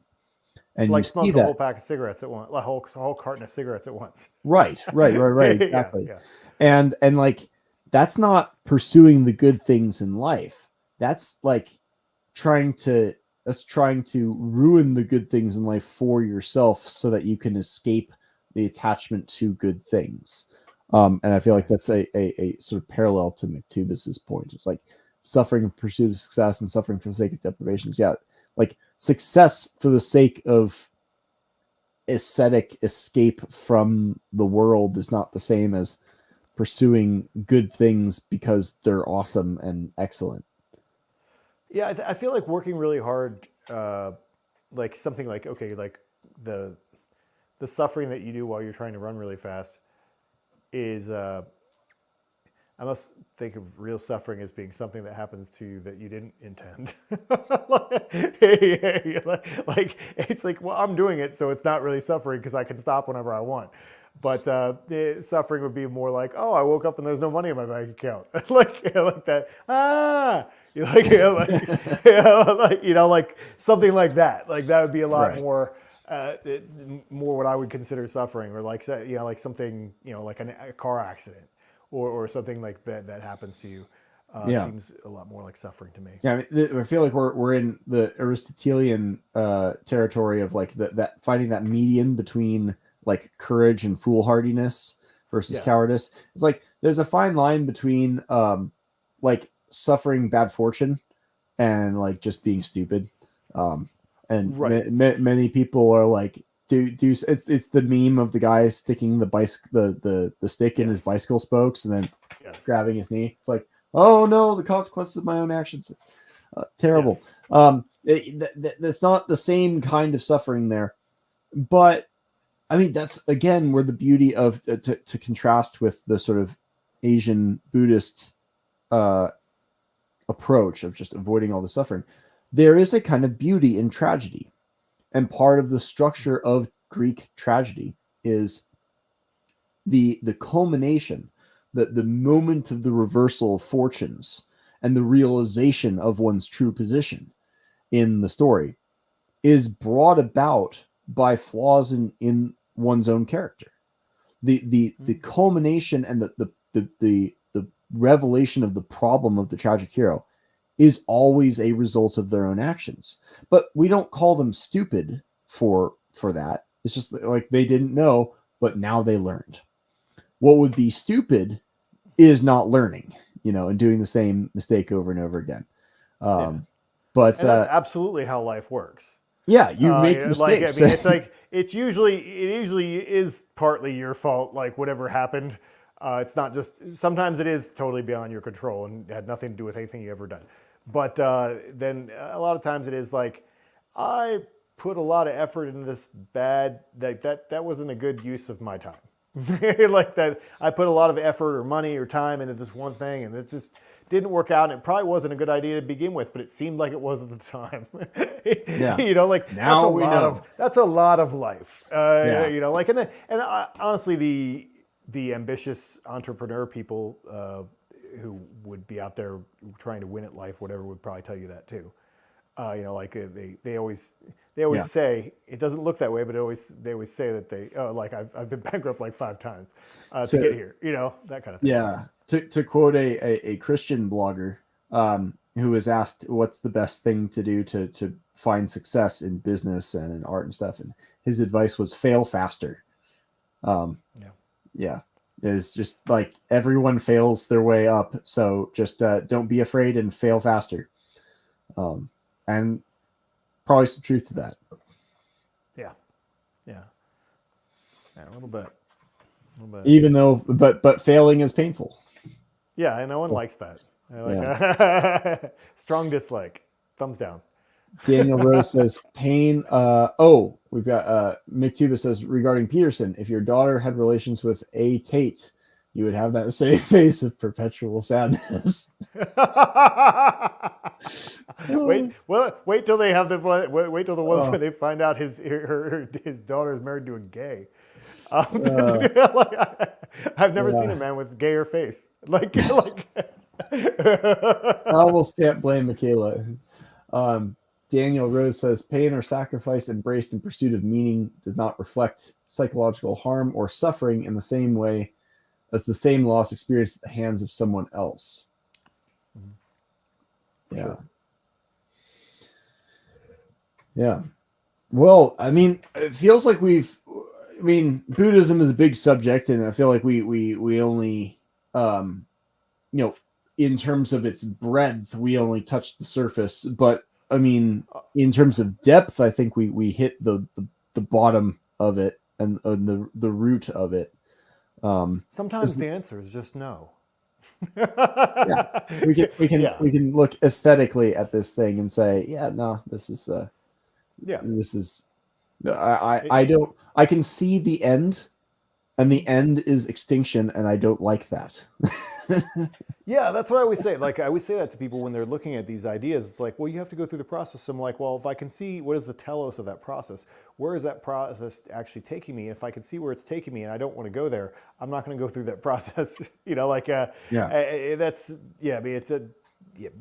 And like you see smoking that a whole pack of cigarettes at once, a whole carton of cigarettes at once. right, exactly. Yeah. And like that's not pursuing the good things in life. That's like trying to ruin the good things in life for yourself so that you can escape the attachment to good things. And I feel like that's a sort of parallel to McTubus's point. It's like suffering in pursuit of success and suffering for the sake of deprivations. Yeah, like success for the sake of ascetic escape from the world is not the same as pursuing good things because they're awesome and excellent. Yeah, I feel like working really hard, like something like, okay, like the suffering that you do while you're trying to run really fast is, I must think of real suffering as being something that happens to you that you didn't intend. Like it's like, well, I'm doing it, so it's not really suffering because I can stop whenever I want. But the suffering would be more like, oh, I woke up and there's no money in my bank account, like like that. You like, like something like that. Like that would be a lot more. More what I would consider suffering, or like like something like a car accident, or something like that happens to you. Seems a lot more like suffering to me. Yeah, I feel like we're in the Aristotelian territory of like that finding that median between like courage and foolhardiness versus cowardice. It's like there's a fine line between like suffering bad fortune and like just being stupid. And many people are like, it's the meme of the guy sticking the stick in his bicycle spokes and then grabbing his knee. It's like, oh no, the consequences of my own actions. Terrible. That's not the same kind of suffering there, but I mean, that's again where the beauty of to contrast with the sort of Asian Buddhist approach of just avoiding all the suffering. There is a kind of beauty in tragedy. And part of the structure of Greek tragedy is the culmination, the moment of the reversal of fortunes and the realization of one's true position in the story is brought about by flaws in one's own character. The culmination and the revelation of the problem of the tragic hero is always a result of their own actions. But we don't call them stupid for that. It's just like they didn't know, but now they learned. What would be stupid is not learning, and doing the same mistake over and over again. But and that's absolutely how life works. Yeah, you make mistakes. Like, I mean, it's like it usually is partly your fault. Like whatever happened, it's not just. Sometimes it is totally beyond your control and had nothing to do with anything you ever done. But then a lot of times it is like, I put a lot of effort into this that wasn't a good use of my time. Like that, I put a lot of effort or money or time into this one thing, and it just didn't work out. And it probably wasn't a good idea to begin with, but it seemed like it was at the time. Like now that's a lot of life. Like honestly, the ambitious entrepreneur people who would be out there trying to win at life, whatever, would probably tell you that too. Like they always say it doesn't look that way, but they always say that like I've been bankrupt like 5 times to get here, that kind of thing. Yeah. To quote a Christian blogger who was asked what's the best thing to do to find success in business and in art and stuff, and his advice was fail faster. It's just like everyone fails their way up, so just don't be afraid and fail faster. And probably some truth to that. Yeah, a little bit. Even though, but failing is painful. Yeah, and no one likes that. Strong dislike. Thumbs down. Daniel Rose says pain. We've got McTuba says regarding Peterson, if your daughter had relations with a Tate, you would have that same face of perpetual sadness. Wait till they have wait till the one where they find out his daughter is married to a gay. I've never seen a man with gayer face. Like I almost can't blame Michaela. Daniel Rose says pain or sacrifice embraced in pursuit of meaning does not reflect psychological harm or suffering in the same way as the same loss experienced at the hands of someone else. Yeah. Well, I mean, it feels like Buddhism is a big subject, and I feel like we only, in terms of its breadth, we only touched the surface. But I mean, in terms of depth, I think we hit the bottom of it and the root of it. Sometimes the answer is just no. Yeah, we can look aesthetically at this thing and say, yeah, no, this is I can see the end, and the end is extinction, and I don't like that. Yeah, that's what I always say. Like, I always say that to people when they're looking at these ideas. It's like, well, you have to go through the process. I'm like, well, if I can see what is the telos of that process, where is that process actually taking me? If I can see where it's taking me and I don't want to go there, I'm not going to go through that process. That's, I mean,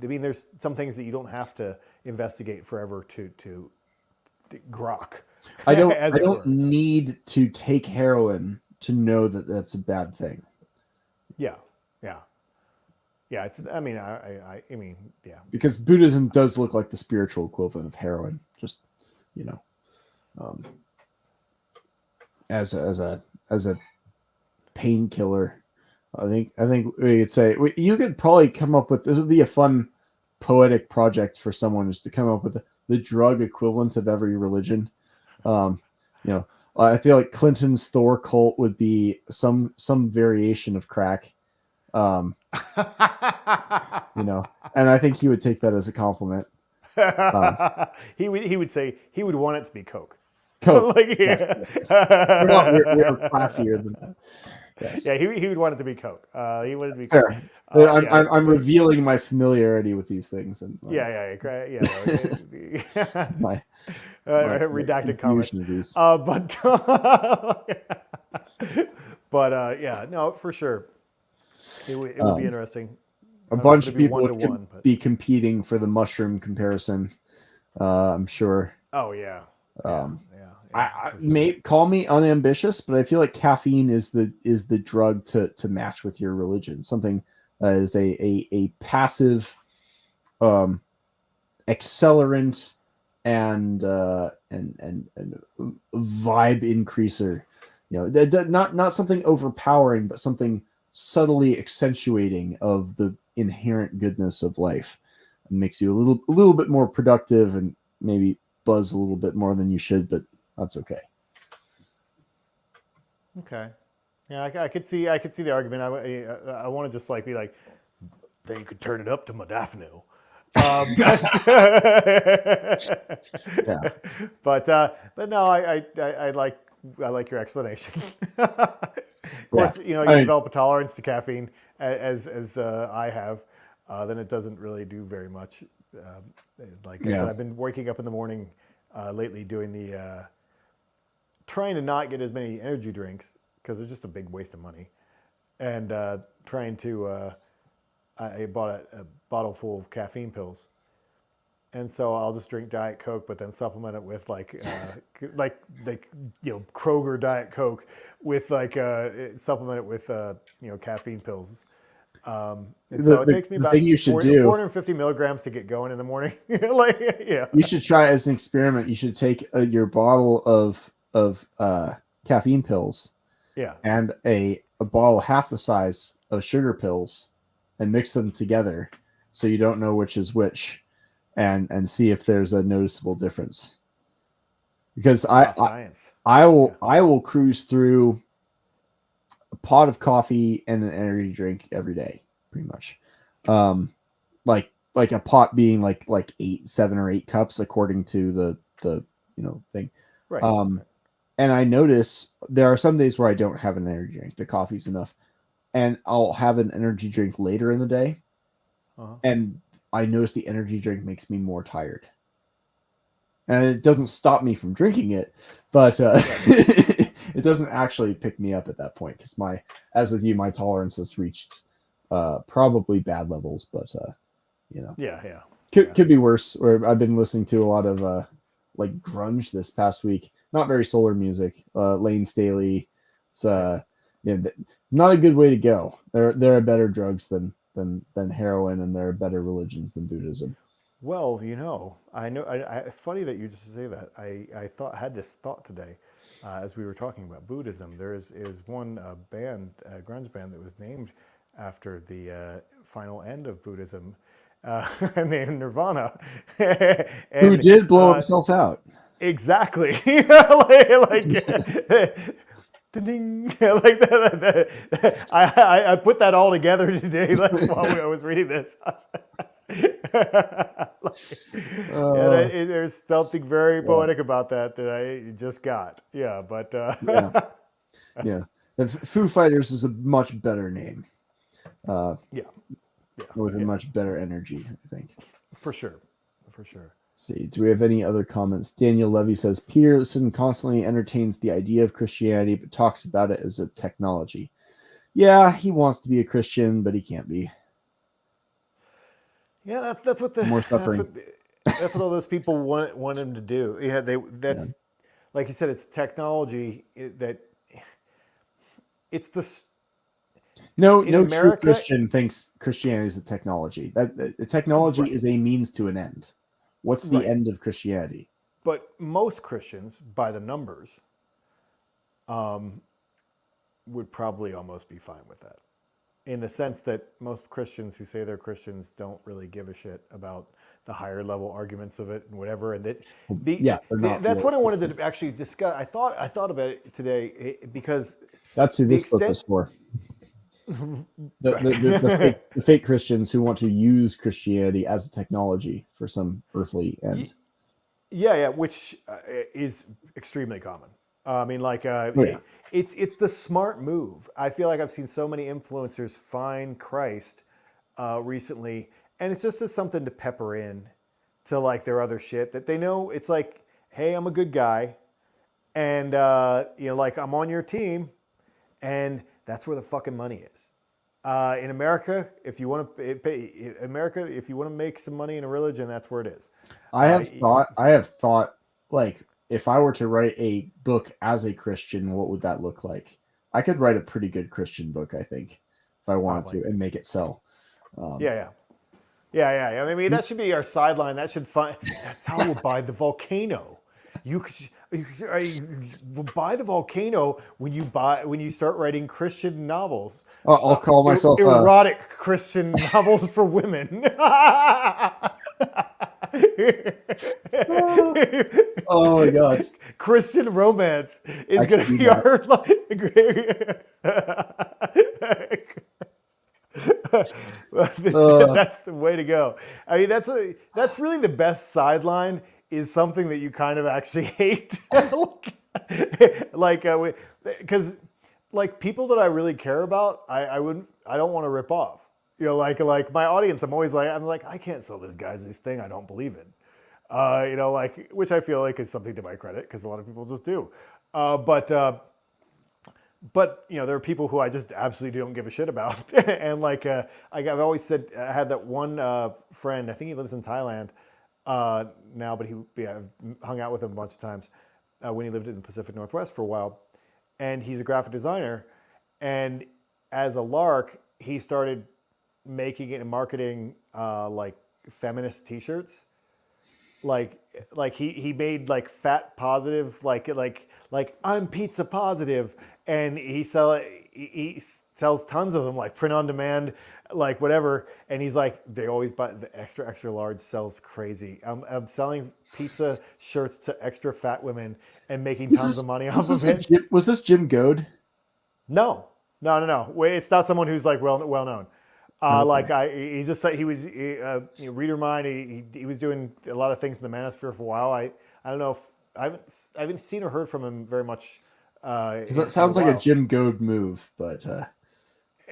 I mean, there's some things that you don't have to investigate forever to grok. I don't need to take heroin to know that that's a bad thing. Yeah. It's. I mean, I mean, yeah. Because Buddhism does look like the spiritual equivalent of heroin, just as a painkiller. I think we could say you could probably come up with, this would be a fun poetic project for someone, is to come up with the drug equivalent of every religion. I feel like Clinton's Thor cult would be some variation of crack. And I think he would take that as a compliment. He would say he would want it to be Coke. Coke. Yes. We're classier than that. Yes. Yeah, he would want it to be Coke. He wanted it to be Coke. I'm revealing my familiarity with these things, and my redacted comments. No, for sure. It would be interesting. A bunch of people would be competing for the mushroom comparison. I'm sure. Oh yeah. Call me unambitious, but I feel like caffeine is the drug to match with your religion. Something that is a passive accelerant and vibe increaser. Not something overpowering, but something subtly accentuating of the inherent goodness of life. It makes you a little bit more productive and maybe buzz a little bit more than you should, but that's okay. Okay. Yeah, I could see the argument. I want to just be like, then you could turn it up to modafinil. But no, I like your explanation. Of course, you develop a tolerance to caffeine as I have, then it doesn't really do very much. I said, I've been waking up in the morning lately doing the trying to not get as many energy drinks because they're just a big waste of money, and trying to I bought a bottle full of caffeine pills. And so I'll just drink Diet Coke, but then supplement it with Kroger Diet Coke with supplement it with caffeine pills. So it takes me about 450 milligrams to get going in the morning. You should try as an experiment. You should take your bottle of caffeine pills, and a bottle half the size of sugar pills, and mix them together, so you don't know which is which. And see if there's a noticeable difference, because I will cruise through a pot of coffee and an energy drink every day, pretty much, like a pot being like 7 or 8 cups according to the thing, right. And I notice there are some days where I don't have an energy drink, the coffee's enough, and I'll have an energy drink later in the day, and I notice the energy drink makes me more tired. And it doesn't stop me from drinking it, but it doesn't actually pick me up at that point, because as with you, my tolerance has reached probably bad levels, but could be worse. Or I've been listening to a lot of grunge this past week. Not very solar music. Lane Staley. It's not a good way to go. There are better drugs than heroin, and there are better religions than Buddhism. Well, I know. Funny that you just say that. I had this thought today as we were talking about Buddhism. There is one band, a grunge band, that was named after the final end of Buddhism, named Nirvana. Who did blow himself out? Exactly. ding, like that. I put that all together today, like while I was reading this. There's something very poetic about that I just got. Yeah, but yeah. The Foo Fighters is a much better name. With a much better energy, I think. For sure. Let's see, do we have any other comments? Daniel Levy says Peterson constantly entertains the idea of Christianity, but talks about it as a technology. Yeah, he wants to be a Christian, but he can't be. Yeah, that's what the more suffering. That's what all those people want him to do. Like you said, it's technology that it's the. No true Christian thinks Christianity is a technology. That technology is a means to an end. What's the end of Christianity? But most Christians, by the numbers, would probably almost be fine with that. In the sense that most Christians who say they're Christians don't really give a shit about the higher level arguments of it and whatever. And that's what I wanted to actually discuss. I thought about it today because that's who this book was for. The fake Christians who want to use Christianity as a technology for some earthly end. Yeah, which is extremely common. I mean, it's the smart move. I feel like I've seen so many influencers find Christ recently, and it's just something to pepper in to like their other shit that they know. It's like, hey, I'm a good guy, and like I'm on your team, and that's where the fucking money is. In America, if you want to make some money in a religion, that's where it is. I have thought like, if I were to write a book as a Christian, what would that look like? I could write a pretty good Christian book, I think, if I wanted to, and make it sell. Yeah. I mean, that should be our sideline. That's how we'll buy the volcano. You will buy the volcano when you start writing Christian novels. I'll call myself erotic Christian novels for women. Oh my god! Christian romance is going to be our. That's the way to go. I mean, that's really the best sideline. Is something that you kind of actually hate, because like people that I really care about, I don't want to rip off. Like my audience, I'm like, I can't sell this guy's this thing I don't believe in. Which I feel like is something to my credit because a lot of people just do. But there are people who I just absolutely don't give a shit about. And I've always said, I had that one friend, I think he lives in Thailand now, but I've hung out with him a bunch of times when he lived in the Pacific Northwest for a while. And he's a graphic designer. And as a lark, he started making it and marketing feminist t-shirts. Like he made fat positive, like I'm pizza positive, and he sells tons of them, like print on demand, like whatever. And he's like, they always buy the extra large, sells crazy. I'm selling pizza shirts to extra fat women and making tons of money off of it. Was this Jim Goad? No. Wait, it's not someone who's well known. He reader mind. He was doing a lot of things in the manosphere for a while. I don't know if I haven't seen or heard from him very much. Because that sounds like a Jim Goad move, but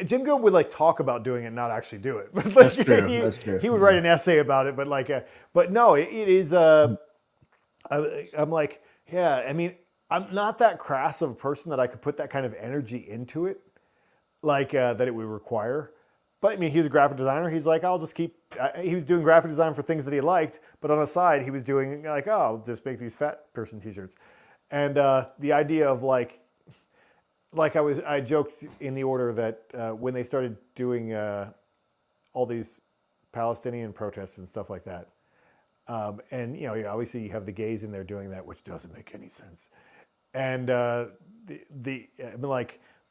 Jim Goad would talk about doing it, and not actually do it. But that's true. That's true. He would write an essay about it, but no, it is. I'm like, yeah. I mean, I'm not that crass of a person that I could put that kind of energy into it, that it would require. But I mean, he's a graphic designer. He's like, I'll just keep. He was doing graphic design for things that he liked, but on the side, he was doing I'll just make these fat person T-shirts. And the idea of I joked in the order that when they started doing all these Palestinian protests and stuff like that, and obviously you have the gays in there doing that, which doesn't make any sense. And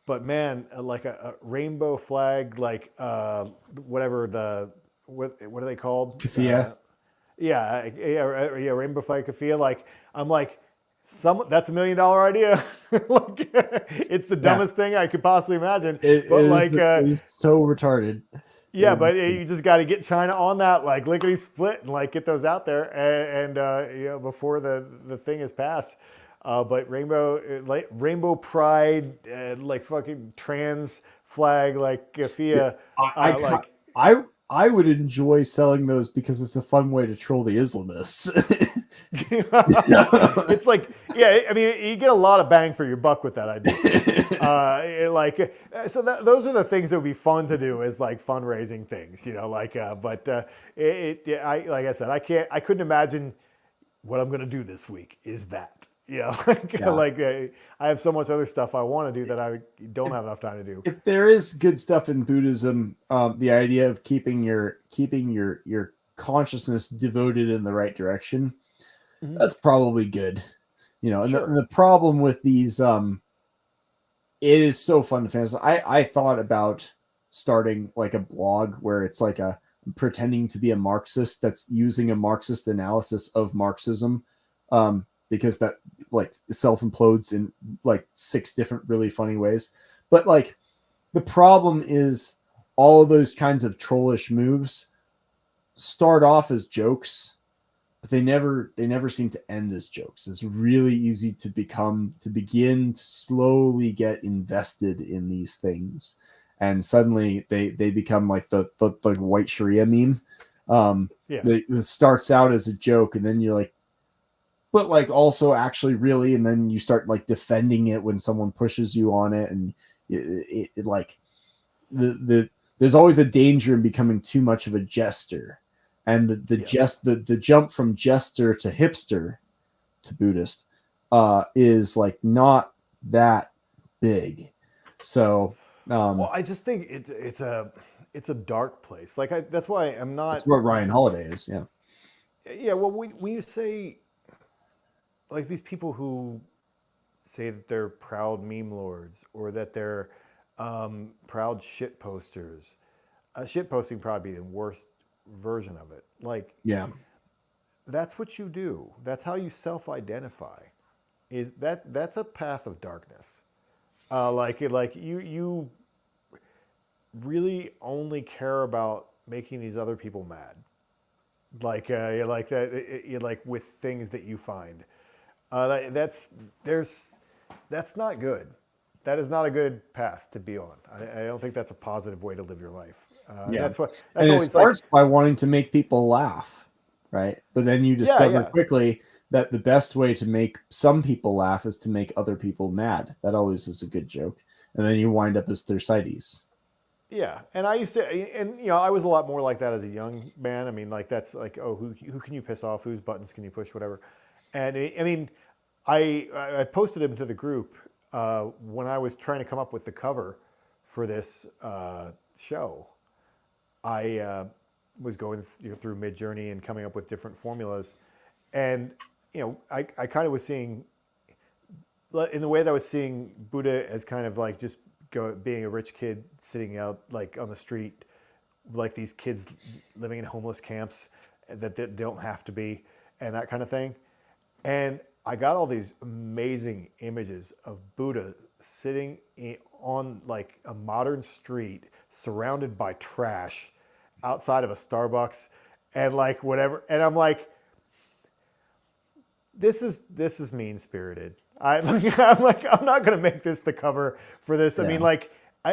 but man, a rainbow flag, whatever what are they called? Kafia. Yeah, rainbow flag kafia. I'm like, That's $1 million idea. Like, it's the dumbest thing I could possibly imagine. But like, it is so retarded. yeah, but you just got to get China on that, like lickety split, and like get those out there, and before the thing is passed. But rainbow pride, like fucking trans flag, like FIA, like I would enjoy selling those because it's a fun way to troll the Islamists. it's like, yeah, I mean, you get a lot of bang for your buck with that idea. Those are the things that would be fun to do, is like fundraising things, like, like I said, I couldn't imagine what I'm going to do this week is that. I have so much other stuff I want to do that I don't have enough time to do. If there is good stuff in Buddhism, the idea of keeping your consciousness devoted in the right direction, that's probably good. And Sure. the problem with these, it is so fun to fantasize. I thought about starting like a blog where it's like pretending to be a Marxist that's using a Marxist analysis of Marxism. Because that like self implodes in like 6 different really funny ways. But like the problem is all of those kinds of trollish moves start off as jokes, but they never seem to end as jokes. It's really easy to begin to slowly get invested in these things, and suddenly they become like the white Sharia meme. It starts out as a joke, and then you're like, but like also actually really, and then you start like defending it when someone pushes you on it, and it like there's always a danger in becoming too much of a jester, and the jump from jester to hipster to Buddhist is like not that big. So well, I just think it's a dark place. Like that's why I'm not. That's what Ryan Holiday is. Yeah. Yeah. Well, when you say, like, these people who say that they're proud meme lords, or that they're proud shit posters, shit posting probably be the worst version of it. Like, yeah, that's what you do. That's how you self-identify. That's a path of darkness. Like you really only care about making these other people mad. Like like that, like with things that you find. That's not good. That is not a good path to be on. I don't think that's a positive way to live your life. That's and it starts by wanting to make people laugh, right? But then you discover quickly that the best way to make some people laugh is to make other people mad. That always is a good joke, and then you wind up as Thucydides. Yeah, and I used to, and I was a lot more like that as a young man. I mean, like that's like, oh, who can you piss off? Whose buttons can you push? Whatever. And I mean, I posted him to the group when I was trying to come up with the cover for this show. I was going through Midjourney and coming up with different formulas, and I kind of was seeing, in the way that I was seeing Buddha as kind of like just being a rich kid sitting out like on the street, like these kids living in homeless camps that they don't have to be, and that kind of thing. And I got all these amazing images of Buddha sitting on like a modern street, surrounded by trash, outside of a Starbucks, and like whatever. And I'm like, this is mean spirited. I'm not going to make this the cover for this. Yeah. I mean, like,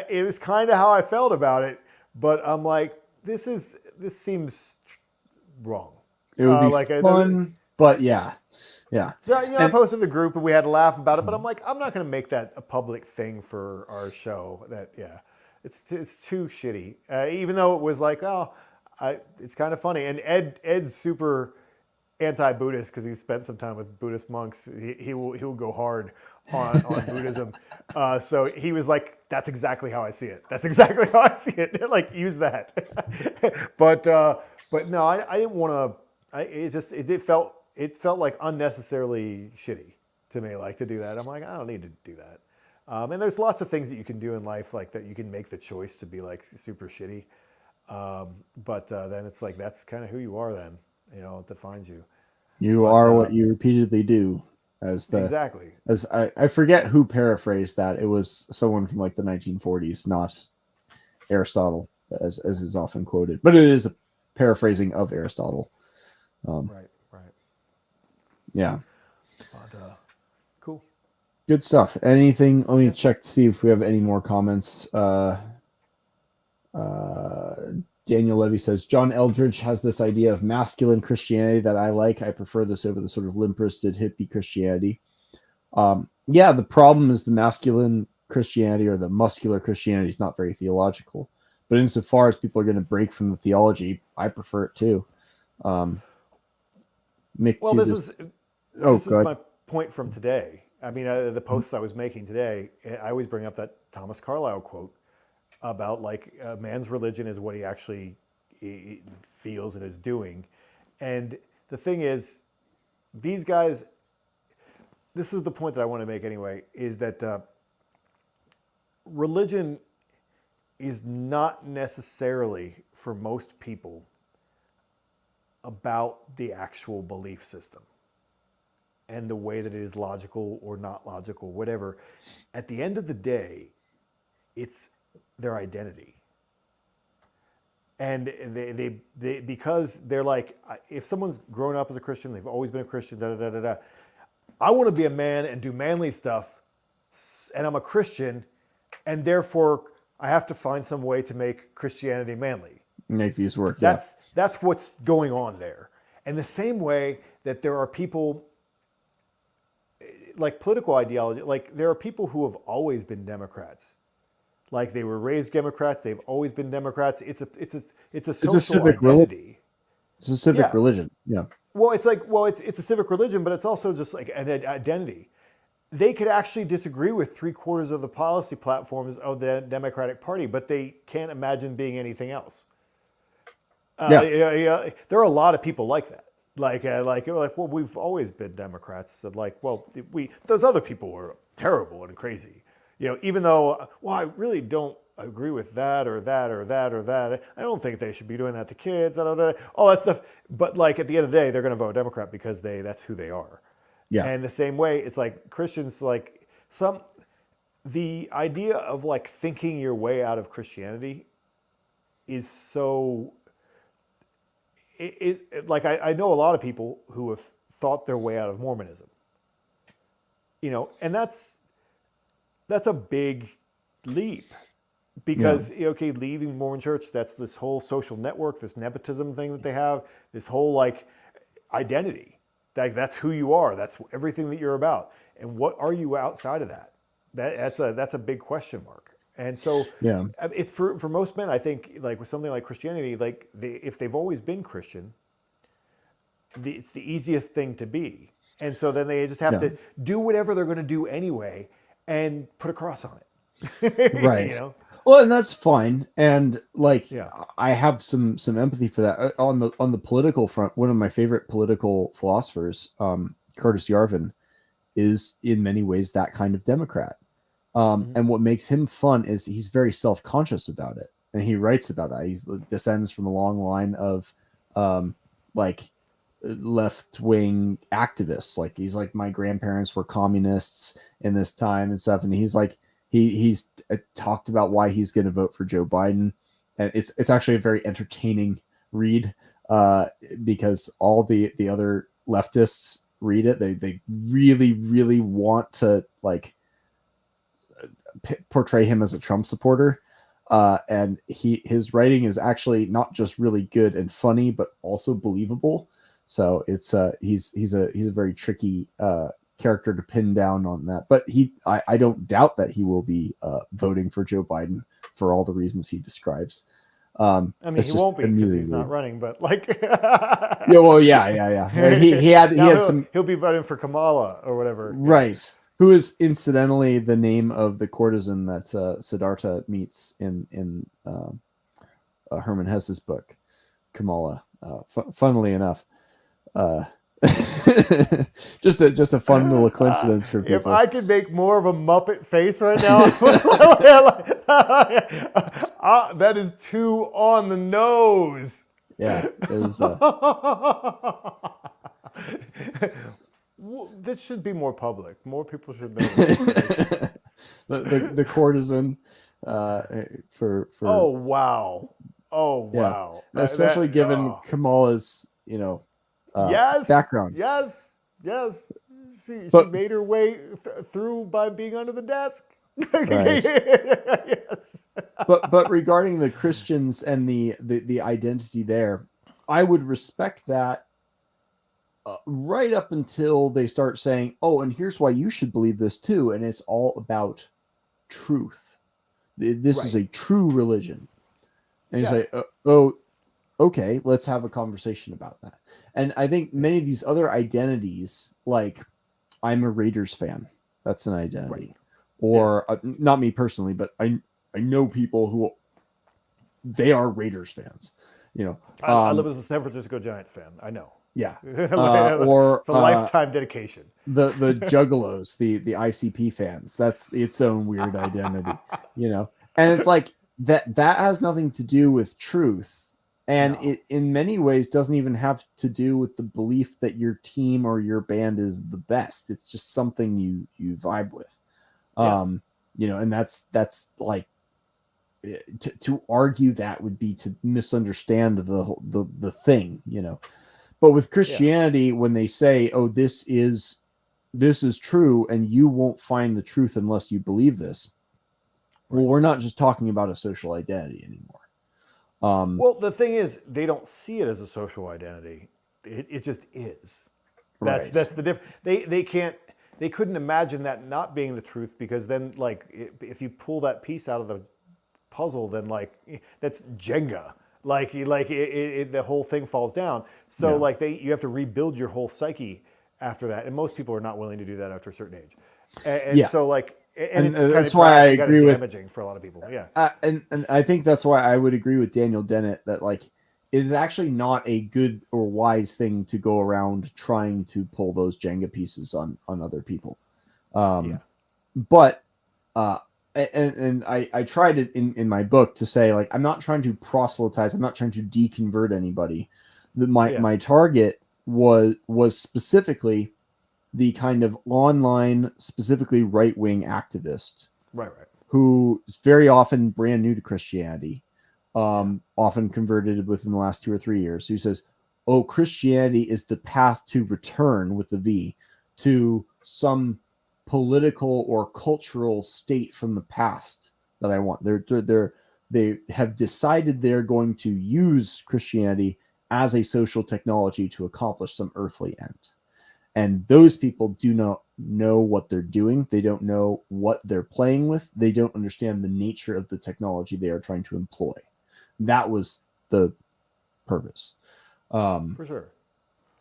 it was kind of how I felt about it, but I'm like, this seems wrong. It would be like fun, but yeah. So I posted the group and we had to laugh about it, but I'm like, I'm not going to make that a public thing for our show. It's too shitty. Even though it was like, it's kind of funny. And Ed's super anti-Buddhist because he spent some time with Buddhist monks. He will go hard on Buddhism. So he was like, that's exactly how I see it. That's exactly how I see it. Like, use that. But no, I didn't want to. It felt like unnecessarily shitty to me, like, to do that. I'm like, I don't need to do that. And there's lots of things that you can do in life, like that you can make the choice to be like super shitty. But then it's like, that's kind of who you are then. It defines you. You are what you repeatedly do. Exactly. As I forget who paraphrased that. It was someone from like the 1940s, not Aristotle, as is often quoted, but it is a paraphrasing of Aristotle. Right. Yeah. But, cool. Good stuff. Anything? Let me check to see if we have any more comments. Daniel Levy says, John Eldridge has this idea of masculine Christianity that I like. I prefer this over the sort of limp-wristed hippie Christianity. Yeah, the problem is the masculine Christianity or the muscular Christianity is not very theological. But insofar as people are going to break from the theology, I prefer it too. Mick, Well, this is good. my point from today. I mean, the posts I was making today, I always bring up that Thomas Carlyle quote about like a man's religion is what he actually feels and is doing. And the thing is, these guys, this is the point that I want to make anyway, is that religion is not necessarily, for most people, about the actual belief system and the way that it is logical or not logical, whatever. At the end of the day, it's their identity. And they because they're like, if someone's grown up as a Christian, they've always been a Christian, I want to be a man and do manly stuff, and I'm a Christian, and therefore I have to find some way to make Christianity manly. Make these work. That's what's going on there. And the same way that there are people like political ideology, like there are people who have always been Democrats. Like they were raised Democrats, they've always been Democrats. It's a social civic identity. It's a civic religion. Yeah. Well, it's a civic religion, but it's also just like an identity. They could actually disagree with 3/4 of the policy platforms of the Democratic Party, but they can't imagine being anything else. There are a lot of people like that. Like, well, we've always been Democrats. So like, well, those other people were terrible and crazy. Even though, well, I really don't agree with that or that or that or that. I don't think they should be doing that to kids. All that stuff. But like at the end of the day, they're going to vote Democrat because that's who they are. Yeah. And the same way, it's like Christians, like the idea of like thinking your way out of Christianity is so. Like I know a lot of people who have thought their way out of Mormonism. And that's a big leap because leaving Mormon Church, that's this whole social network, this nepotism thing that they have, this whole like identity. That's who you are. That's everything that you're about. And what are you outside of that? That's a big question mark. And so it's for most men, I think, like with something like Christianity, like if they've always been Christian, it's the easiest thing to be. And so then they just have to do whatever they're going to do anyway and put a cross on it. Right. Well, and that's fine. And like, I have some empathy for that. On the political front, one of my favorite political philosophers, Curtis Yarvin, is in many ways that kind of Democrat. And what makes him fun is he's very self-conscious about it. And he writes about that. He descends from a long line of like left-wing activists. Like he's like, my grandparents were communists in this time and stuff. And he's like, he's talked about why he's going to vote for Joe Biden. And it's actually a very entertaining read because all the other leftists read it. They really, really want to like portray him as a Trump supporter, and his writing is actually not just really good and funny, but also believable. So it's he's a very tricky character to pin down on that. But I don't doubt that he will be voting for Joe Biden for all the reasons he describes. I mean, he won't be because he's not running, but like, yeah. He had some. He'll be voting for Kamala or whatever, right? Who is incidentally the name of the courtesan that Siddhartha meets in Hermann Hesse's book, Kamala. Funnily enough, just a fun little coincidence for people. If I could make more of a Muppet face right now, that is too on the nose. Yeah, it is. this should be more public. More people should know this information. the courtesan for Oh wow. Oh wow. especially given Kamala's Yes. background. Yes. Yes. She But- made her way through by being under the desk. Right. Yes. but regarding the Christians and the identity there, I would respect that right up until they start saying, oh, and here's why you should believe this too, and it's all about truth. This is a true religion. And you say, oh, okay, let's have a conversation about that. And I think many of these other identities, like I'm a Raiders fan, that's an identity. Right. Or not me personally, but I know people who they are Raiders fans. I live as a San Francisco Giants fan. I know. Yeah. Or it's a lifetime dedication. The Juggalos, the ICP fans. That's its own weird identity, And it's like that has nothing to do with truth. And it in many ways doesn't even have to do with the belief that your team or your band is the best. It's just something you vibe with. And that's like to argue that would be to misunderstand the thing, But with Christianity, when they say, "Oh, this is true," and you won't find the truth unless you believe this, well, we're not just talking about a social identity anymore. Well, the thing is, they don't see it as a social identity. It just is. That's the difference. They couldn't imagine that not being the truth, because then, like, if you pull that piece out of the puzzle, then that's Jenga. The whole thing falls down. So you have to rebuild your whole psyche after that, and most people are not willing to do that after a certain age. And that's why I agree with damaging for a lot of people. Yeah, and I think that's why I would agree with Daniel Dennett that it is actually not a good or wise thing to go around trying to pull those Jenga pieces on other people. But I tried it in my book to say, I'm not trying to proselytize. I'm not trying to deconvert anybody. My target was specifically the kind of online, specifically right-wing activist, who is very often brand new to Christianity, often converted within the last 2 or 3 years, who says, oh, Christianity is the path to return, with the V, to some political or cultural state from the past that I want. They have decided they're going to use Christianity as a social technology to accomplish some earthly end. And those people do not know what they're doing. They don't know what they're playing with. They don't understand the nature of the technology they are trying to employ. That was the purpose. for sure.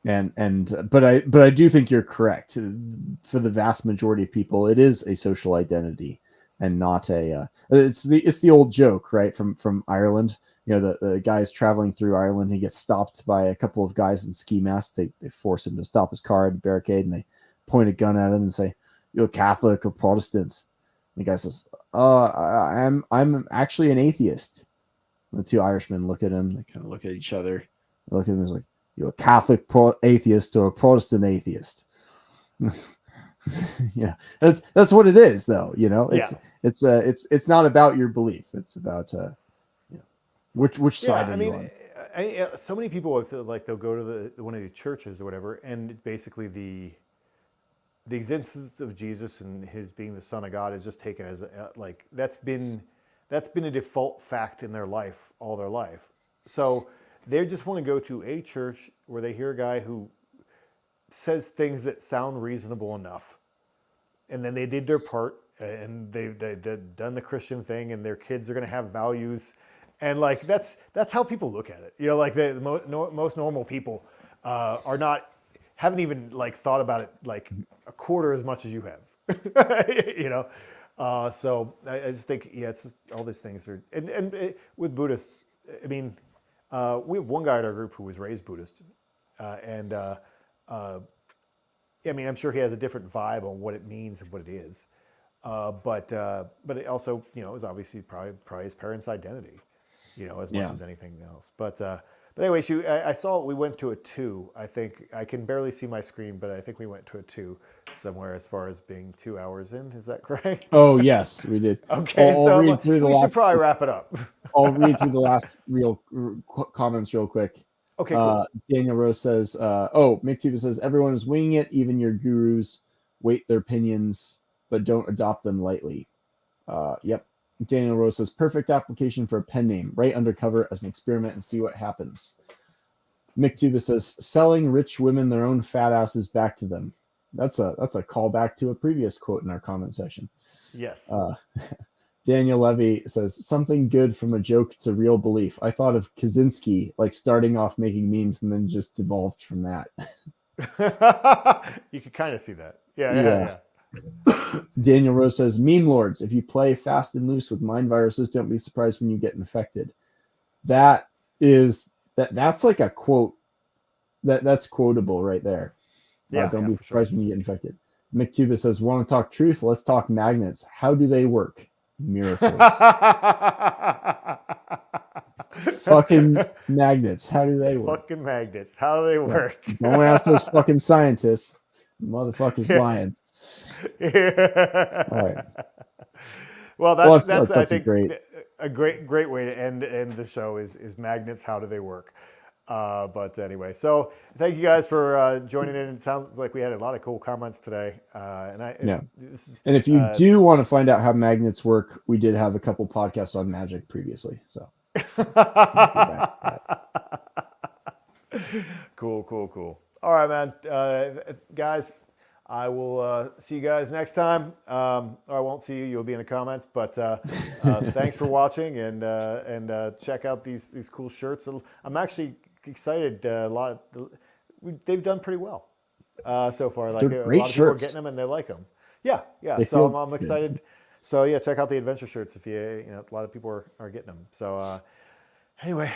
But I do think you're correct. For the vast majority of people, it is a social identity and not a. It's the old joke, right, from Ireland. The guy's traveling through Ireland. He gets stopped by a couple of guys in ski masks. They force him to stop his car at a barricade, and they point a gun at him and say, "You're Catholic or Protestant?" And the guy says, I'm actually an atheist." And the two Irishmen look at him. They kind of look at each other. They look at him and like, "You're a Catholic atheist or a Protestant atheist?" Yeah, that's what it is, though. It's not about your belief. It's about which side are you on? So many people, I feel like they'll go to one of the churches or whatever, and basically the existence of Jesus and his being the Son of God is just taken as that's been a default fact in their life all their life. So they just want to go to a church where they hear a guy who says things that sound reasonable enough, and then they did their part, and they've done the Christian thing, and their kids are going to have values. And that's how people look at it. The most normal people haven't even thought about it a quarter as much as you have. So I just think it's just all these things are with Buddhists. I mean, we have one guy in our group who was raised Buddhist, I mean, I'm sure he has a different vibe on what it means and what it is, but it also is obviously probably his parents' identity. As much as anything else. But But anyway, I saw we went to a 2. I think I can barely see my screen, but I think we went to a 2 somewhere as far as being 2 hours in. Is that correct? Oh yes, we did. Okay, I'll read through the we last, should probably wrap it up. I'll read through the last comments real quick. Okay, cool. Daniel Rose says, Mick Tuba says, everyone is winging it, even your gurus. Weight their opinions, but don't adopt them lightly. Yep. Daniel Rose says, perfect application for a pen name. Write undercover as an experiment and see what happens. Mick Tuba says, selling rich women their own fat asses back to them. That's a callback to a previous quote in our comment section. Yes. Daniel Levy says, something good from a joke to real belief. I thought of Kaczynski, like starting off making memes and then just devolved from that. You could kind of see that. Yeah. Daniel Rose says, meme lords, if you play fast and loose with mind viruses, don't be surprised when you get infected. That's like a quote. That's quotable right there. Don't be surprised when you get infected. Mick Tuba says, want to talk truth? Let's talk magnets. How do they work? Miracles. Fucking magnets. How do they work? Fucking magnets. How do they work? Don't ask those fucking scientists. Motherfuckers lying. All right. Well, that's I think a great way to end the show is magnets. How do they work? But anyway, so thank you guys for joining in. It sounds like we had a lot of cool comments today. And if you do want to find out how magnets work, we did have a couple podcasts on magic previously. So cool. All right, man. Guys, I will see you guys next time. Or I won't see you. You'll be in the comments. But thanks for watching and check out these cool shirts. I'm actually excited. They've done pretty well so far. Like they're a great lot of people are shirts. getting them and they like them. Yeah. They So feel I'm excited. So yeah, check out the adventure shirts if you know a lot of people are getting them. So anyway,